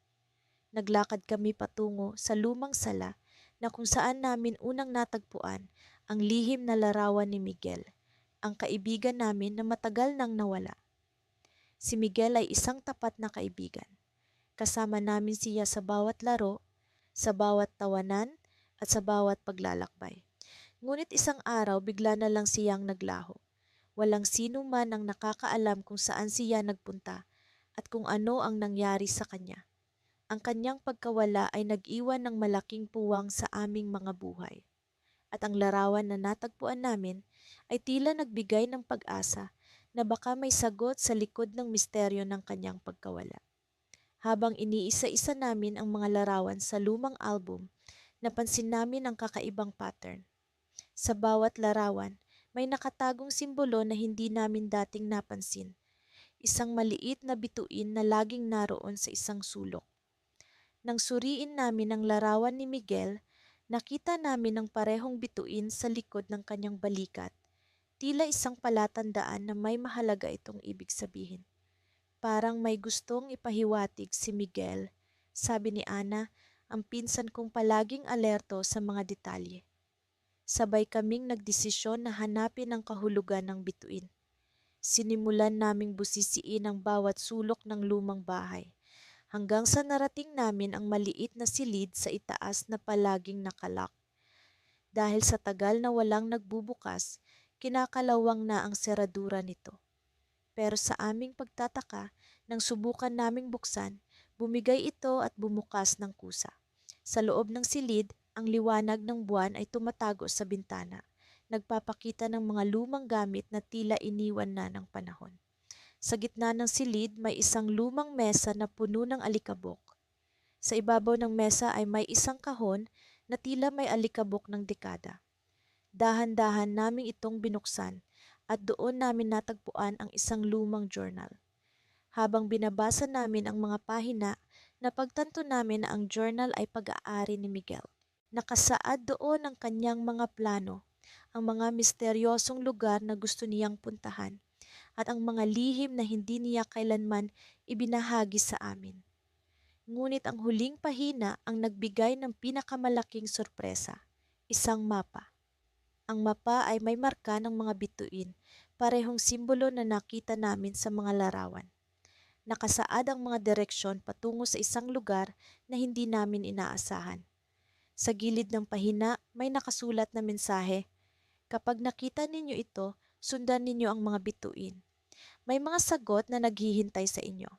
Naglakad kami patungo sa lumang sala na kung saan namin unang natagpuan ang lihim na larawan ni Miguel, ang kaibigan namin na matagal nang nawala. Si Miguel ay isang tapat na kaibigan. Kasama namin siya sa bawat laro, sa bawat tawanan, at sa bawat paglalakbay. Ngunit isang araw bigla na lang siyang naglaho. Walang sino man ang nakakaalam kung saan siya nagpunta at kung ano ang nangyari sa kanya. Ang kanyang pagkawala ay nag-iwan ng malaking puwang sa aming mga buhay. At ang larawan na natagpuan namin ay tila nagbigay ng pag-asa na baka may sagot sa likod ng misteryo ng kanyang pagkawala. Habang iniisa-isa namin ang mga larawan sa lumang album, napansin namin ang kakaibang pattern. Sa bawat larawan, may nakatagong simbolo na hindi namin dating napansin. Isang maliit na bituin na laging naroon sa isang sulok. Nang suriin namin ang larawan ni Miguel, nakita namin ang parehong bituin sa likod ng kanyang balikat. Tila isang palatandaan na may mahalaga itong ibig sabihin. Parang may gustong ipahiwatig si Miguel, sabi ni Ana, ang pinsan kong palaging alerto sa mga detalye. Sabay kaming nagdesisyon na hanapin ang kahulugan ng bituin. Sinimulan naming busisiin ang bawat sulok ng lumang bahay, hanggang sa narating namin ang maliit na silid sa itaas na palaging nakalak. Dahil sa tagal na walang nagbubukas, kinakalawang na ang seradura nito. Pero sa aming pagtataka, nang subukan naming buksan, bumigay ito at bumukas ng kusa. Sa loob ng silid, ang liwanag ng buwan ay tumatago sa bintana, nagpapakita ng mga lumang gamit na tila iniwan na ng panahon. Sa gitna ng silid, may isang lumang mesa na puno ng alikabok. Sa ibabaw ng mesa ay may isang kahon na tila may alikabok ng dekada. Dahan-dahan naming itong binuksan at doon namin natagpuan ang isang lumang journal. Habang binabasa namin ang mga pahina, napagtanto namin na ang journal ay pag-aari ni Miguel. Nakasaad doon ang kanyang mga plano, ang mga misteryosong lugar na gusto niyang puntahan, at ang mga lihim na hindi niya kailanman ibinahagi sa amin. Ngunit ang huling pahina ang nagbigay ng pinakamalaking sorpresa, isang mapa. Ang mapa ay may marka ng mga bituin, parehong simbolo na nakita namin sa mga larawan. Nakasaad ang mga direksyon patungo sa isang lugar na hindi namin inaasahan. Sa gilid ng pahina, may nakasulat na mensahe, "Kapag nakita ninyo ito, sundan ninyo ang mga bituin. May mga sagot na naghihintay sa inyo."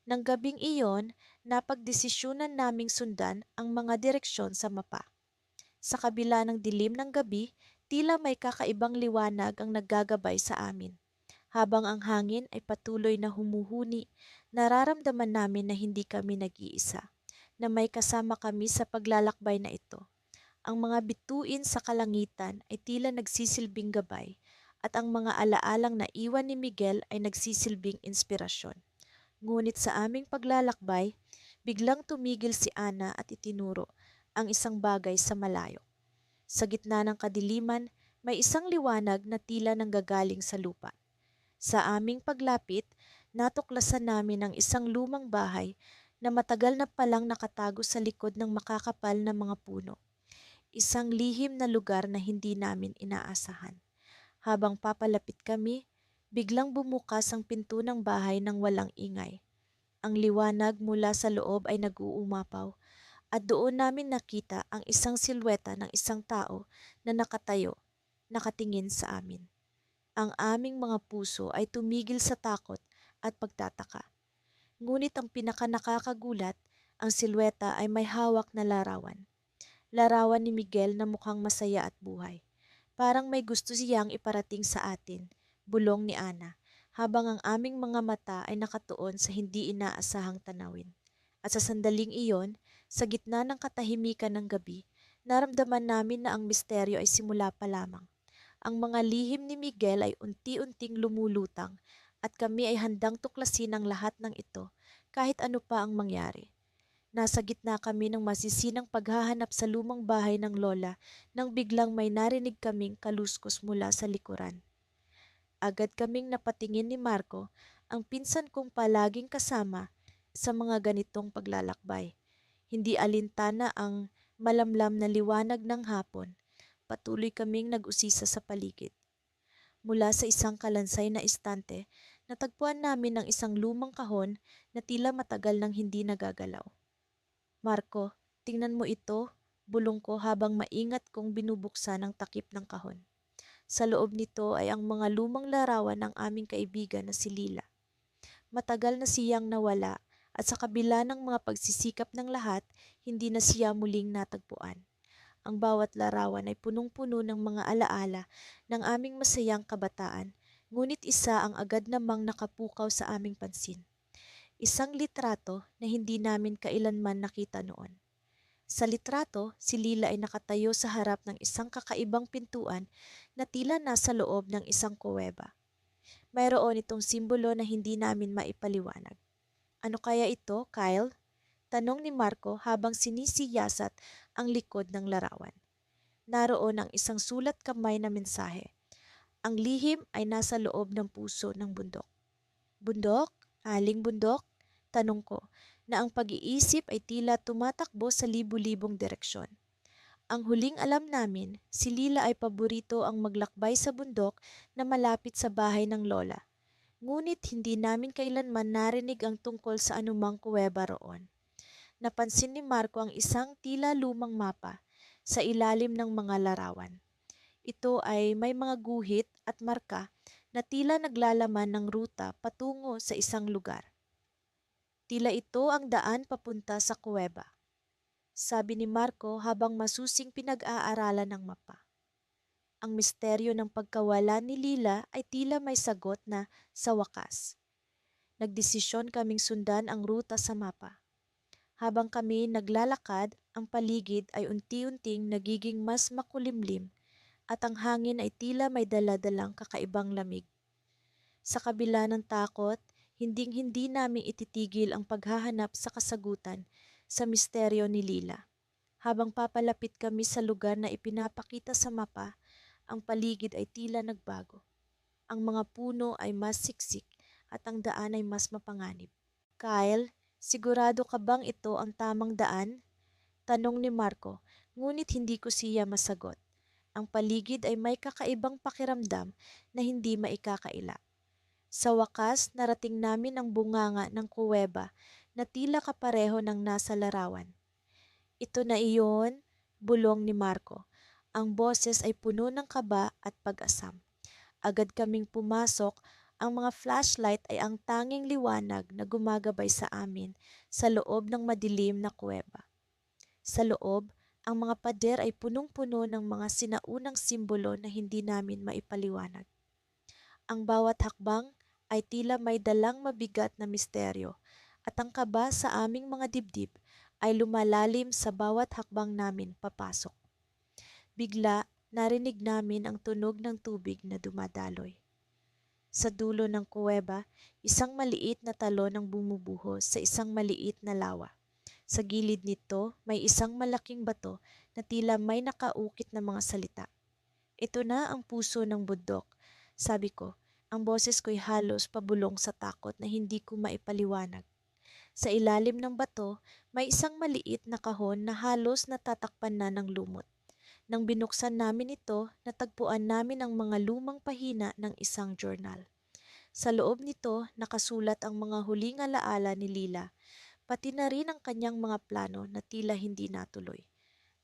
Nang gabing iyon, napagdesisyunan naming sundan ang mga direksyon sa mapa. Sa kabila ng dilim ng gabi, tila may kakaibang liwanag ang naggagabay sa amin. Habang ang hangin ay patuloy na humuhuni, nararamdaman namin na hindi kami nag-iisa, na may kasama kami sa paglalakbay na ito. Ang mga bituin sa kalangitan ay tila nagsisilbing gabay, at ang mga alaalang naiwan ni Miguel ay nagsisilbing inspirasyon. Ngunit sa aming paglalakbay, biglang tumigil si Ana at itinuro ang isang bagay sa malayo. Sa gitna ng kadiliman, may isang liwanag na tila nanggagaling sa lupa. Sa aming paglapit, natuklasan namin ang isang lumang bahay na matagal na palang nakatago sa likod ng makakapal na mga puno. Isang lihim na lugar na hindi namin inaasahan. Habang papalapit kami, biglang bumukas ang pinto ng bahay ng walang ingay. Ang liwanag mula sa loob ay nag-uumapaw at doon namin nakita ang isang silweta ng isang tao na nakatayo, nakatingin sa amin. Ang aming mga puso ay tumigil sa takot at pagtataka. Ngunit ang pinakanakakagulat, ang silweta ay may hawak na larawan. Larawan ni Miguel na mukhang masaya at buhay. Parang may gusto siyang iparating sa atin, bulong ni Ana, habang ang aming mga mata ay nakatuon sa hindi inaasahang tanawin. At sa sandaling iyon, sa gitna ng katahimikan ng gabi, naramdaman namin na ang misteryo ay simula pa lamang. Ang mga lihim ni Miguel ay unti-unting lumulutang at kami ay handang tuklasin ang lahat ng ito kahit ano pa ang mangyari. Nasa gitna kami ng masisinang paghahanap sa lumang bahay ng lola nang biglang may narinig kaming kaluskos mula sa likuran. Agad kaming napatingin ni Marco, ang pinsan kong palaging kasama sa mga ganitong paglalakbay. Hindi alintana ang malamlam na liwanag ng hapon. Patuloy kaming nag-usisa sa paligid. Mula sa isang kalansay na istante, natagpuan namin ang isang lumang kahon na tila matagal nang hindi nagagalaw. "Marco, tingnan mo ito," bulong ko habang maingat kong binubuksan ang takip ng kahon. Sa loob nito ay ang mga lumang larawan ng aming kaibigan na si Lila. Matagal na siyang nawala at sa kabila ng mga pagsisikap ng lahat, hindi na siya muling natagpuan. Ang bawat larawan ay punong-puno ng mga alaala ng aming masayang kabataan, ngunit isa ang agad namang nakapukaw sa aming pansin. Isang litrato na hindi namin kailanman nakita noon. Sa litrato, si Lila ay nakatayo sa harap ng isang kakaibang pintuan na tila nasa loob ng isang kuweba. Mayroon itong simbolo na hindi namin maipaliwanag. Ano kaya ito, Kyle? Tanong ni Marco habang sinisiyasat ang likod ng larawan. Naroon ang isang sulat kamay na mensahe. Ang lihim ay nasa loob ng puso ng bundok. Bundok? Aling bundok? Tanong ko, na ang pag-iisip ay tila tumatakbo sa libu-libong direksyon. Ang huling alam namin, si Lila ay paborito ang maglakbay sa bundok na malapit sa bahay ng lola. Ngunit hindi namin kailanman narinig ang tungkol sa anumang kuweba roon. Napansin ni Marco ang isang tila lumang mapa sa ilalim ng mga larawan. Ito ay may mga guhit at marka na tila naglalaman ng ruta patungo sa isang lugar. Tila ito ang daan papunta sa kuweba, sabi ni Marco habang masusing pinag-aaralan ng mapa. Ang misteryo ng pagkawala ni Lila ay tila may sagot na sa wakas. Nagdesisyon kaming sundan ang ruta sa mapa. Habang kami naglalakad, ang paligid ay unti-unting nagiging mas makulimlim at ang hangin ay tila may daladalang kakaibang lamig. Sa kabila ng takot, hinding-hindi namin ititigil ang paghahanap sa kasagutan sa misteryo ni Lila. Habang papalapit kami sa lugar na ipinapakita sa mapa, ang paligid ay tila nagbago. Ang mga puno ay mas siksik at ang daan ay mas mapanganib. Kyle, sigurado ka bang ito ang tamang daan? Tanong ni Marco, ngunit hindi ko siya masagot. Ang paligid ay may kakaibang pakiramdam na hindi maikakaila. Sa wakas, narating namin ang bunganga ng kuweba na tila kapareho ng nasa larawan. Ito na iyon, bulong ni Marco. Ang boses ay puno ng kaba at pag-asam. Agad kaming pumasok, ang mga flashlight ay ang tanging liwanag na gumagabay sa amin sa loob ng madilim na kuweba. Sa loob, ang mga pader ay punong-puno ng mga sinaunang simbolo na hindi namin maipaliwanag. Ang bawat hakbang ay tila may dalang mabigat na misteryo at ang kaba sa aming mga dibdib ay lumalalim sa bawat hakbang namin papasok. Bigla, narinig namin ang tunog ng tubig na dumadaloy. Sa dulo ng kuweba, isang maliit na talon ang bumubuhos sa isang maliit na lawa. Sa gilid nito, may isang malaking bato na tila may nakaukit na mga salita. Ito na ang puso ng bundok, sabi ko. Ang boses ko'y halos pabulong sa takot na hindi ko maipaliwanag. Sa ilalim ng bato, may isang maliit na kahon na halos natatakpan na ng lumot. Nang binuksan namin ito, natagpuan namin ang mga lumang pahina ng isang journal. Sa loob nito, nakasulat ang mga huling alaala ni Lila, pati na rin ang kanyang mga plano na tila hindi natuloy.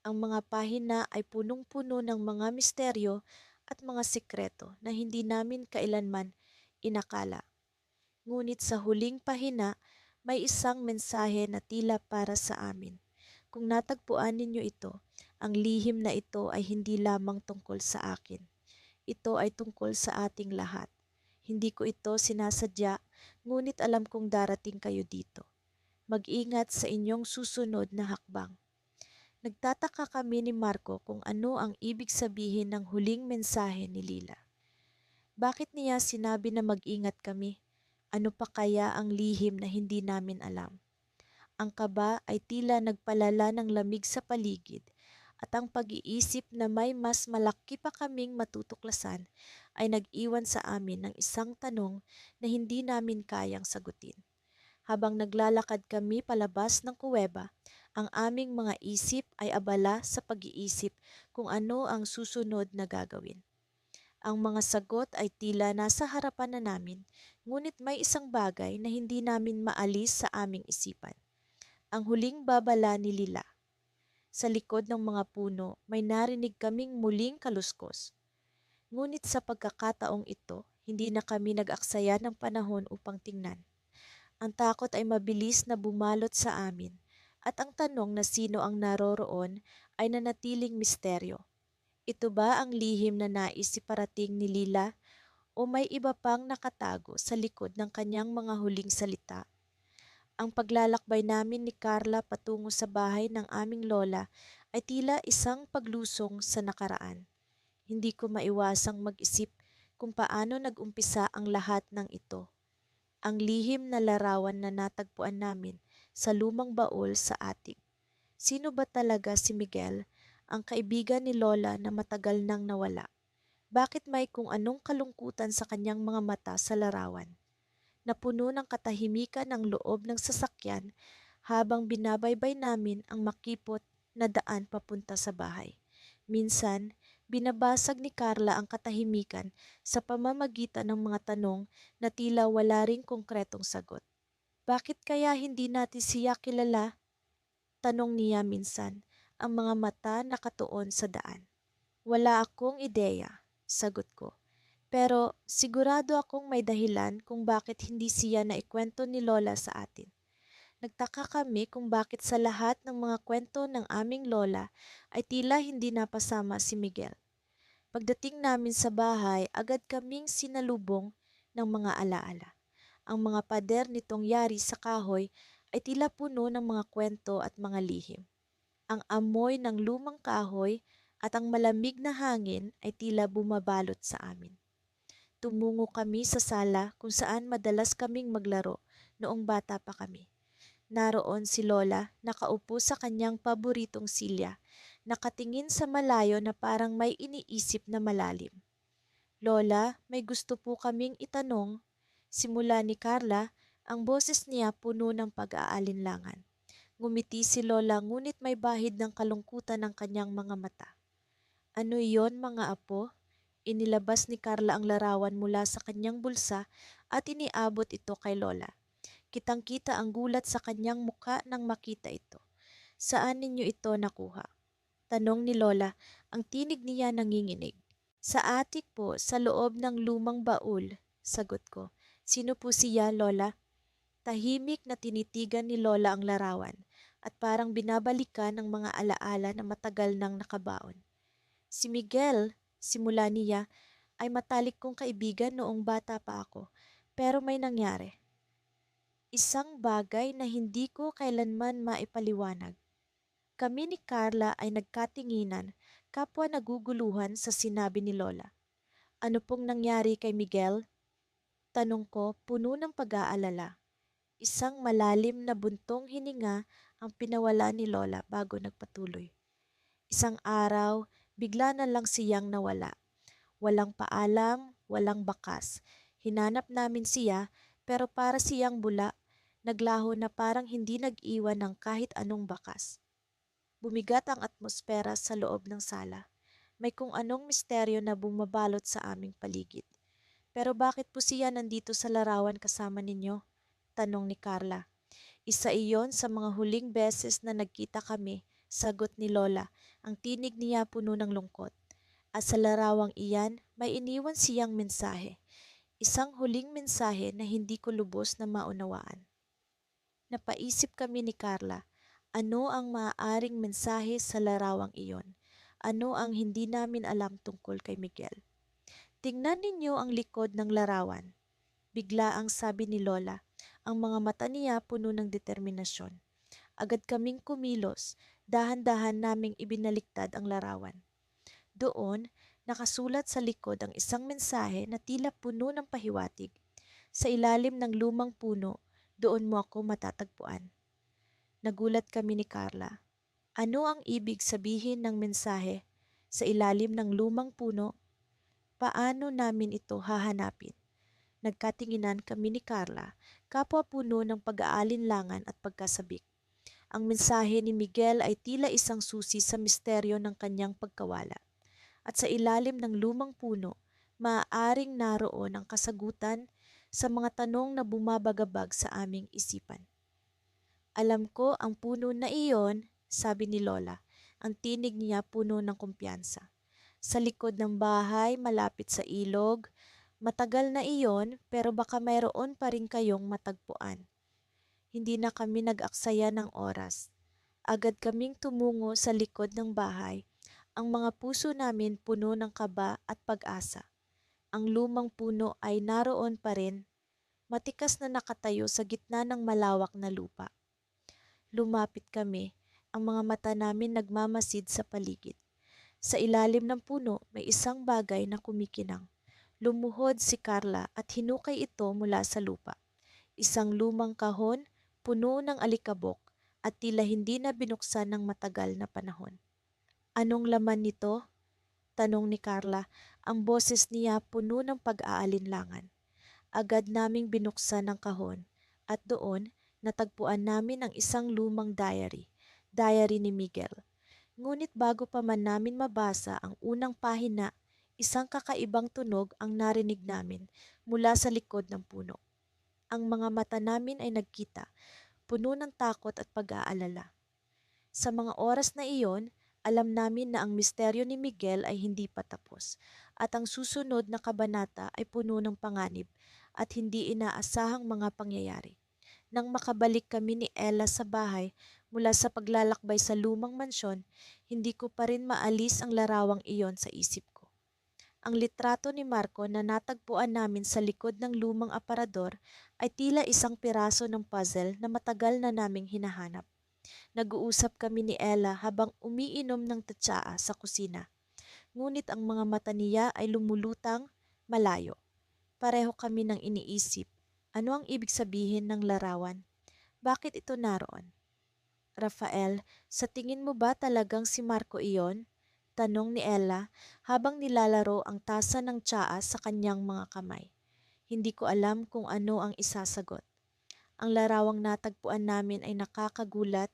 Ang mga pahina ay punong-puno ng mga misteryo at mga sikreto na hindi namin kailanman inakala. Ngunit sa huling pahina, may isang mensahe na tila para sa amin. Kung natagpuan ninyo ito, ang lihim na ito ay hindi lamang tungkol sa akin. Ito ay tungkol sa ating lahat. Hindi ko ito sinasadya, ngunit alam kong darating kayo dito. Mag-ingat sa inyong susunod na hakbang. Nagtataka kami ni Marco kung ano ang ibig sabihin ng huling mensahe ni Lila. Bakit niya sinabi na mag-ingat kami? Ano pa kaya ang lihim na hindi namin alam? Ang kaba ay tila nagpalala ng lamig sa paligid at ang pag-iisip na may mas malaki pa kaming matutuklasan ay nag-iwan sa amin ng isang tanong na hindi namin kayang sagutin. Habang naglalakad kami palabas ng kuweba, ang aming mga isip ay abala sa pag-iisip kung ano ang susunod na gagawin. Ang mga sagot ay tila nasa harapan na namin, ngunit may isang bagay na hindi namin maalis sa aming isipan. Ang huling babala ni Lila. Sa likod ng mga puno, may narinig kaming muling kaluskos. Ngunit sa pagkakataong ito, hindi na kami nag-aksaya ng panahon upang tingnan. Ang takot ay mabilis na bumalot sa amin at ang tanong na sino ang naroroon ay nanatiling misteryo. Ito ba ang lihim na nais iparating ni Lila o may iba pang nakatago sa likod ng kanyang mga huling salita? Ang paglalakbay namin ni Carla patungo sa bahay ng aming lola ay tila isang paglusong sa nakaraan. Hindi ko maiwasang mag-isip kung paano nag-umpisa ang lahat ng ito. Ang lihim na larawan na natagpuan namin sa lumang baul sa atik. Sino ba talaga si Miguel, ang kaibigan ni Lola na matagal nang nawala? Bakit may kung anong kalungkutan sa kanyang mga mata sa larawan? Napuno ng katahimikan ang loob ng sasakyan habang binabaybay namin ang makipot na daan papunta sa bahay. Minsan, binabasag ni Carla ang katahimikan sa pamamagitan ng mga tanong na tila wala ring konkretong sagot. Bakit kaya hindi natin siya kilala? Tanong niya minsan, ang mga mata nakatuon sa daan. Wala akong ideya, sagot ko. Pero sigurado akong may dahilan kung bakit hindi siya naikwento ni Lola sa atin. Nagtaka kami kung bakit sa lahat ng mga kwento ng aming lola ay tila hindi napasama si Miguel. Pagdating namin sa bahay, agad kaming sinalubong ng mga alaala. Ang mga pader nitong yari sa kahoy ay tila puno ng mga kwento at mga lihim. Ang amoy ng lumang kahoy at ang malamig na hangin ay tila bumabalot sa amin. Tumungo kami sa sala kung saan madalas kaming maglaro noong bata pa kami. Naroon si Lola, nakaupo sa kanyang paboritong silya, nakatingin sa malayo na parang may iniisip na malalim. Lola, may gusto po kaming itanong. Simula ni Carla, ang boses niya puno ng pag-aalinlangan. Ngumiti si Lola ngunit may bahid ng kalungkutan ng kanyang mga mata. Ano iyon mga apo? Inilabas ni Carla ang larawan mula sa kanyang bulsa at iniabot ito kay Lola. Kitang-kita ang gulat sa kanyang muka nang makita ito. Saan ninyo ito nakuha? Tanong ni Lola, ang tinig niya nanginginig. Sa atik po, sa loob ng lumang baul, sagot ko. Sino po siya, Lola? Tahimik na tinitigan ni Lola ang larawan at parang binabalikan ang mga alaala na matagal nang nakabaon. Si Miguel, simula niya, ay matalik kong kaibigan noong bata pa ako, pero may nangyari. Isang bagay na hindi ko kailanman maipaliwanag. Kami ni Carla ay nagkatinginan, kapwa naguguluhan sa sinabi ni Lola. Ano pong nangyari kay Miguel? Tanong ko, puno ng pag-aalala. Isang malalim na buntong hininga ang pinawala ni Lola bago nagpatuloy. Isang araw, bigla na lang siyang nawala. Walang paalam, walang bakas. Hinanap namin siya pero para siyang bula, naglaho na parang hindi nag-iwan ng kahit anong bakas. Bumigat ang atmosfera sa loob ng sala. May kung anong misteryo na bumabalot sa aming paligid. Pero bakit po siya nandito sa larawan kasama ninyo? Tanong ni Carla. Isa iyon sa mga huling beses na nagkita kami, sagot ni Lola. Ang tinig niya puno ng lungkot. At sa larawang iyan, may iniwan siyang mensahe. Isang huling mensahe na hindi ko lubos na maunawaan. Napaisip kami ni Carla, ano ang maaaring mensahe sa larawang iyon? Ano ang hindi namin alam tungkol kay Miguel? Tingnan ninyo ang likod ng larawan. Bigla ang sabi ni Lola, ang mga mata niya puno ng determinasyon. Agad kaming kumilos, dahan-dahan naming ibinaliktad ang larawan. Doon, nakasulat sa likod ang isang mensahe na tila puno ng pahiwatig. Sa ilalim ng lumang puno, doon mo ako matatagpuan. Nagulat kami ni Carla. Ano ang ibig sabihin ng mensahe? Sa ilalim ng lumang puno, paano namin ito hahanapin? Nagkatinginan kami ni Carla, kapwa puno ng pag-aalinlangan at pagkasabik. Ang mensahe ni Miguel ay tila isang susi sa misteryo ng kanyang pagkawala. At sa ilalim ng lumang puno, maaaring naroon ang kasagutan sa mga tanong na bumabagabag sa aming isipan. Alam ko ang puno na iyon, sabi ni Lola. Ang tinig niya puno ng kumpiyansa. Sa likod ng bahay, malapit sa ilog, matagal na iyon pero baka mayroon pa rin kayong matagpuan. Hindi na kami nag-aksaya ng oras. Agad kaming tumungo sa likod ng bahay. Ang mga puso namin puno ng kaba at pag-asa. Ang lumang puno ay naroon pa rin, matikas na nakatayo sa gitna ng malawak na lupa. Lumapit kami, ang mga mata namin nagmamasid sa paligid. Sa ilalim ng puno may isang bagay na kumikinang. Lumuhod si Carla at hinukay ito mula sa lupa. Isang lumang kahon, puno ng alikabok at tila hindi na binuksan ng matagal na panahon. Anong laman nito? Tanong ni Carla, ang boses niya puno ng pag-aalinlangan. Agad naming binuksan ang kahon at doon natagpuan namin ang isang lumang diary ni Miguel. Ngunit bago pa man namin mabasa ang unang pahina, isang kakaibang tunog ang narinig namin mula sa likod ng puno. Ang mga mata namin ay nagkita, puno ng takot at pag-aalala. Sa mga oras na iyon, alam namin na ang misteryo ni Miguel ay hindi pa tapos at ang susunod na kabanata ay puno ng panganib at hindi inaasahang mga pangyayari. Nang makabalik kami ni Ella sa bahay mula sa paglalakbay sa lumang mansyon, hindi ko pa rin maalis ang larawang iyon sa isip ko. Ang litrato ni Marco na natagpuan namin sa likod ng lumang aparador ay tila isang piraso ng puzzle na matagal na naming hinahanap. Nag-uusap kami ni Ella habang umiinom ng tatsaa sa kusina. Ngunit ang mga mata niya ay lumulutang malayo. Pareho kami nang iniisip. Ano ang ibig sabihin ng larawan? Bakit ito naroon? Rafael, sa tingin mo ba talagang si Marco iyon? Tanong ni Ella habang nilalaro ang tasa ng tsaa sa kanyang mga kamay. Hindi ko alam kung ano ang isasagot. Ang larawang natagpuan namin ay nakakagulat,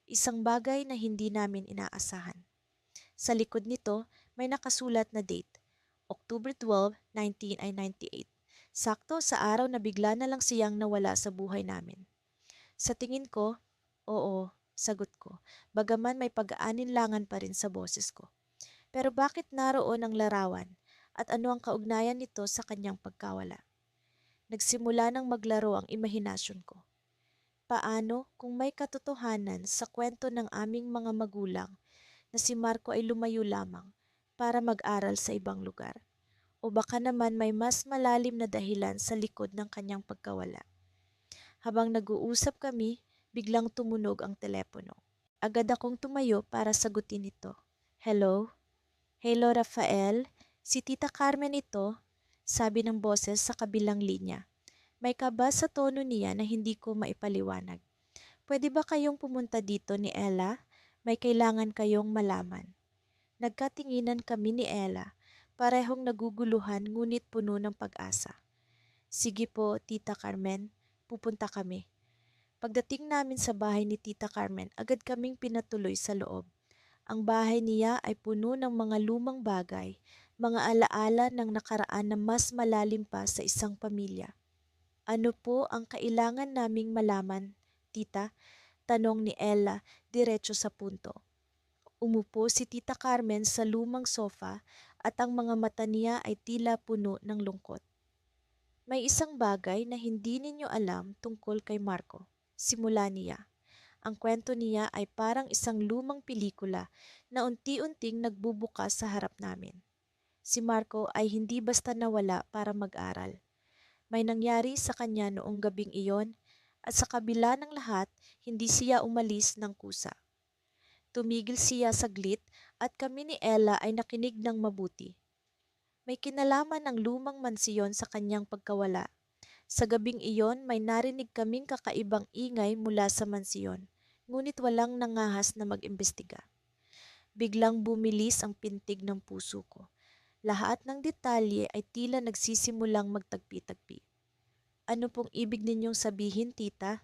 isang bagay na hindi namin inaasahan. Sa likod nito, may nakasulat na date, October 12, 1998. Sakto sa araw na bigla na lang siyang nawala sa buhay namin. Sa tingin ko, oo, sagot ko, bagaman may pag-aalinlangan pa rin sa boses ko. Pero bakit naroon ang larawan at ano ang kaugnayan nito sa kanyang pagkawala? Nagsimula nang maglaro ang imahinasyon ko. Paano kung may katotohanan sa kwento ng aming mga magulang na si Marco ay lumayo lamang para mag-aral sa ibang lugar? O baka naman may mas malalim na dahilan sa likod ng kanyang pagkawala. Habang nag-uusap kami, biglang tumunog ang telepono. Agad akong tumayo para sagutin ito. Hello? Hello, Rafael? Si Tita Carmen ito, sabi ng boses sa kabilang linya. May kaba sa tono niya na hindi ko maipaliwanag. Pwede ba kayong pumunta dito ni Ella? May kailangan kayong malaman. Nagkatinginan kami ni Ella, parehong naguguluhan ngunit puno ng pag-asa. Sige po, Tita Carmen, pupunta kami. Pagdating namin sa bahay ni Tita Carmen, agad kaming pinatuloy sa loob. Ang bahay niya ay puno ng mga lumang bagay, mga alaala ng nakaraan na mas malalim pa sa isang pamilya. Ano po ang kailangan naming malaman, Tita? Tanong ni Ella, diretso sa punto. Umupo si Tita Carmen sa lumang sofa at ang mga mata niya ay tila puno ng lungkot. May isang bagay na hindi ninyo alam tungkol kay Marco. Simula niya. Ang kwento niya ay parang isang lumang pelikula na unti-unting nagbubukas sa harap namin. Si Marco ay hindi basta nawala para mag-aral. May nangyari sa kanya noong gabing iyon at sa kabila ng lahat, hindi siya umalis ng kusa. Tumigil siya saglit at kami ni Ella ay nakinig ng mabuti. May kinalaman ang lumang mansiyon sa kanyang pagkawala. Sa gabing iyon, may narinig kaming kakaibang ingay mula sa mansiyon, ngunit walang nangahas na mag-imbestiga. Biglang bumilis ang pintig ng puso ko. Lahat ng detalye ay tila nagsisimulang magtagpi-tagpi. Ano pong ibig ninyong sabihin, Tita?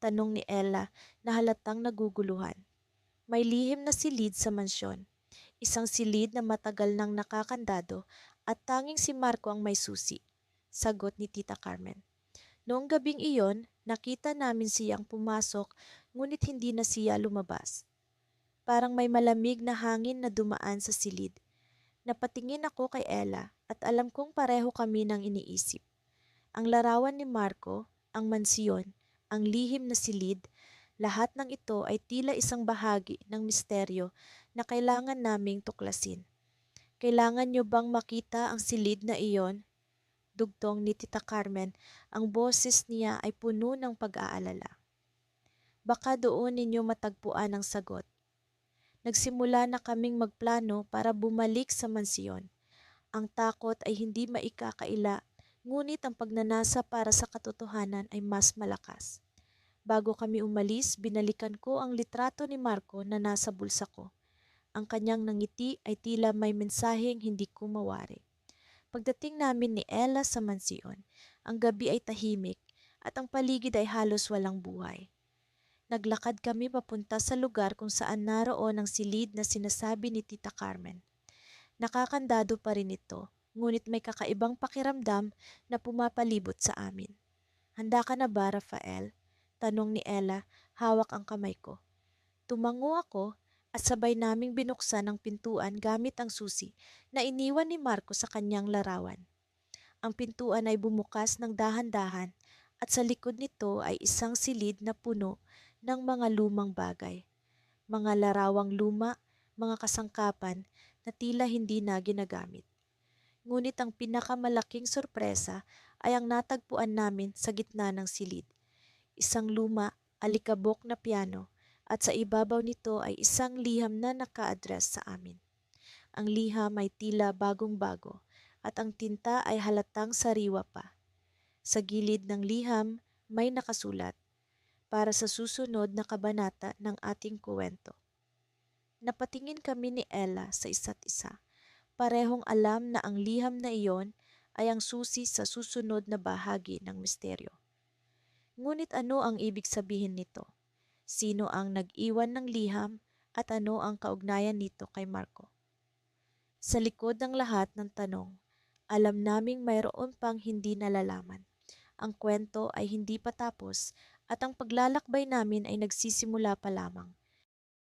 Tanong ni Ella na halatang naguguluhan. May lihim na silid sa mansyon. Isang silid na matagal nang nakakandado at tanging si Marco ang may susi. Sagot ni Tita Carmen. Noong gabing iyon, nakita namin siyang pumasok ngunit hindi na siya lumabas. Parang may malamig na hangin na dumaan sa silid. Napatingin ako kay Ella at alam kong pareho kami ng iniisip. Ang larawan ni Marco, ang mansiyon, ang lihim na silid, lahat ng ito ay tila isang bahagi ng misteryo na kailangan naming tuklasin. Kailangan niyo bang makita ang silid na iyon? Dugtong ni Tita Carmen, ang boses niya ay puno ng pag-aalala. Baka doon ninyo matagpuan ang sagot. Nagsimula na kaming magplano para bumalik sa mansiyon. Ang takot ay hindi maikakaila, ngunit ang pagnanasa para sa katotohanan ay mas malakas. Bago kami umalis, binalikan ko ang litrato ni Marco na nasa bulsa ko. Ang kanyang nangiti ay tila may mensaheng hindi ko mawari. Pagdating namin ni Ella sa mansiyon, ang gabi ay tahimik at ang paligid ay halos walang buhay. Naglakad kami papunta sa lugar kung saan naroon ang silid na sinasabi ni Tita Carmen. Nakakandado pa rin ito, ngunit may kakaibang pakiramdam na pumapalibot sa amin. Handa ka na ba, Rafael? Tanong ni Ella, hawak ang kamay ko. Tumango ako at sabay naming binuksan ang pintuan gamit ang susi na iniwan ni Marco sa kanyang larawan. Ang pintuan ay bumukas ng dahan-dahan at sa likod nito ay isang silid na puno ng mga lumang bagay. Mga larawang luma, mga kasangkapan na tila hindi na ginagamit. Ngunit ang pinakamalaking sorpresa ay ang natagpuan namin sa gitna ng silid. Isang luma, alikabok na piano at sa ibabaw nito ay isang liham na naka-address sa amin. Ang liham ay tila bagong-bago at ang tinta ay halatang sariwa pa. Sa gilid ng liham may nakasulat, para sa susunod na kabanata ng ating kuwento. Napatingin kami ni Ella sa isa't isa. Parehong alam na ang liham na iyon ay ang susi sa susunod na bahagi ng misteryo. Ngunit ano ang ibig sabihin nito? Sino ang nag-iwan ng liham at ano ang kaugnayan nito kay Marco? Sa likod ng lahat ng tanong, alam naming mayroon pang hindi nalalaman. Ang kwento ay hindi pa tapos at ang paglalakbay namin ay nagsisimula pa lamang.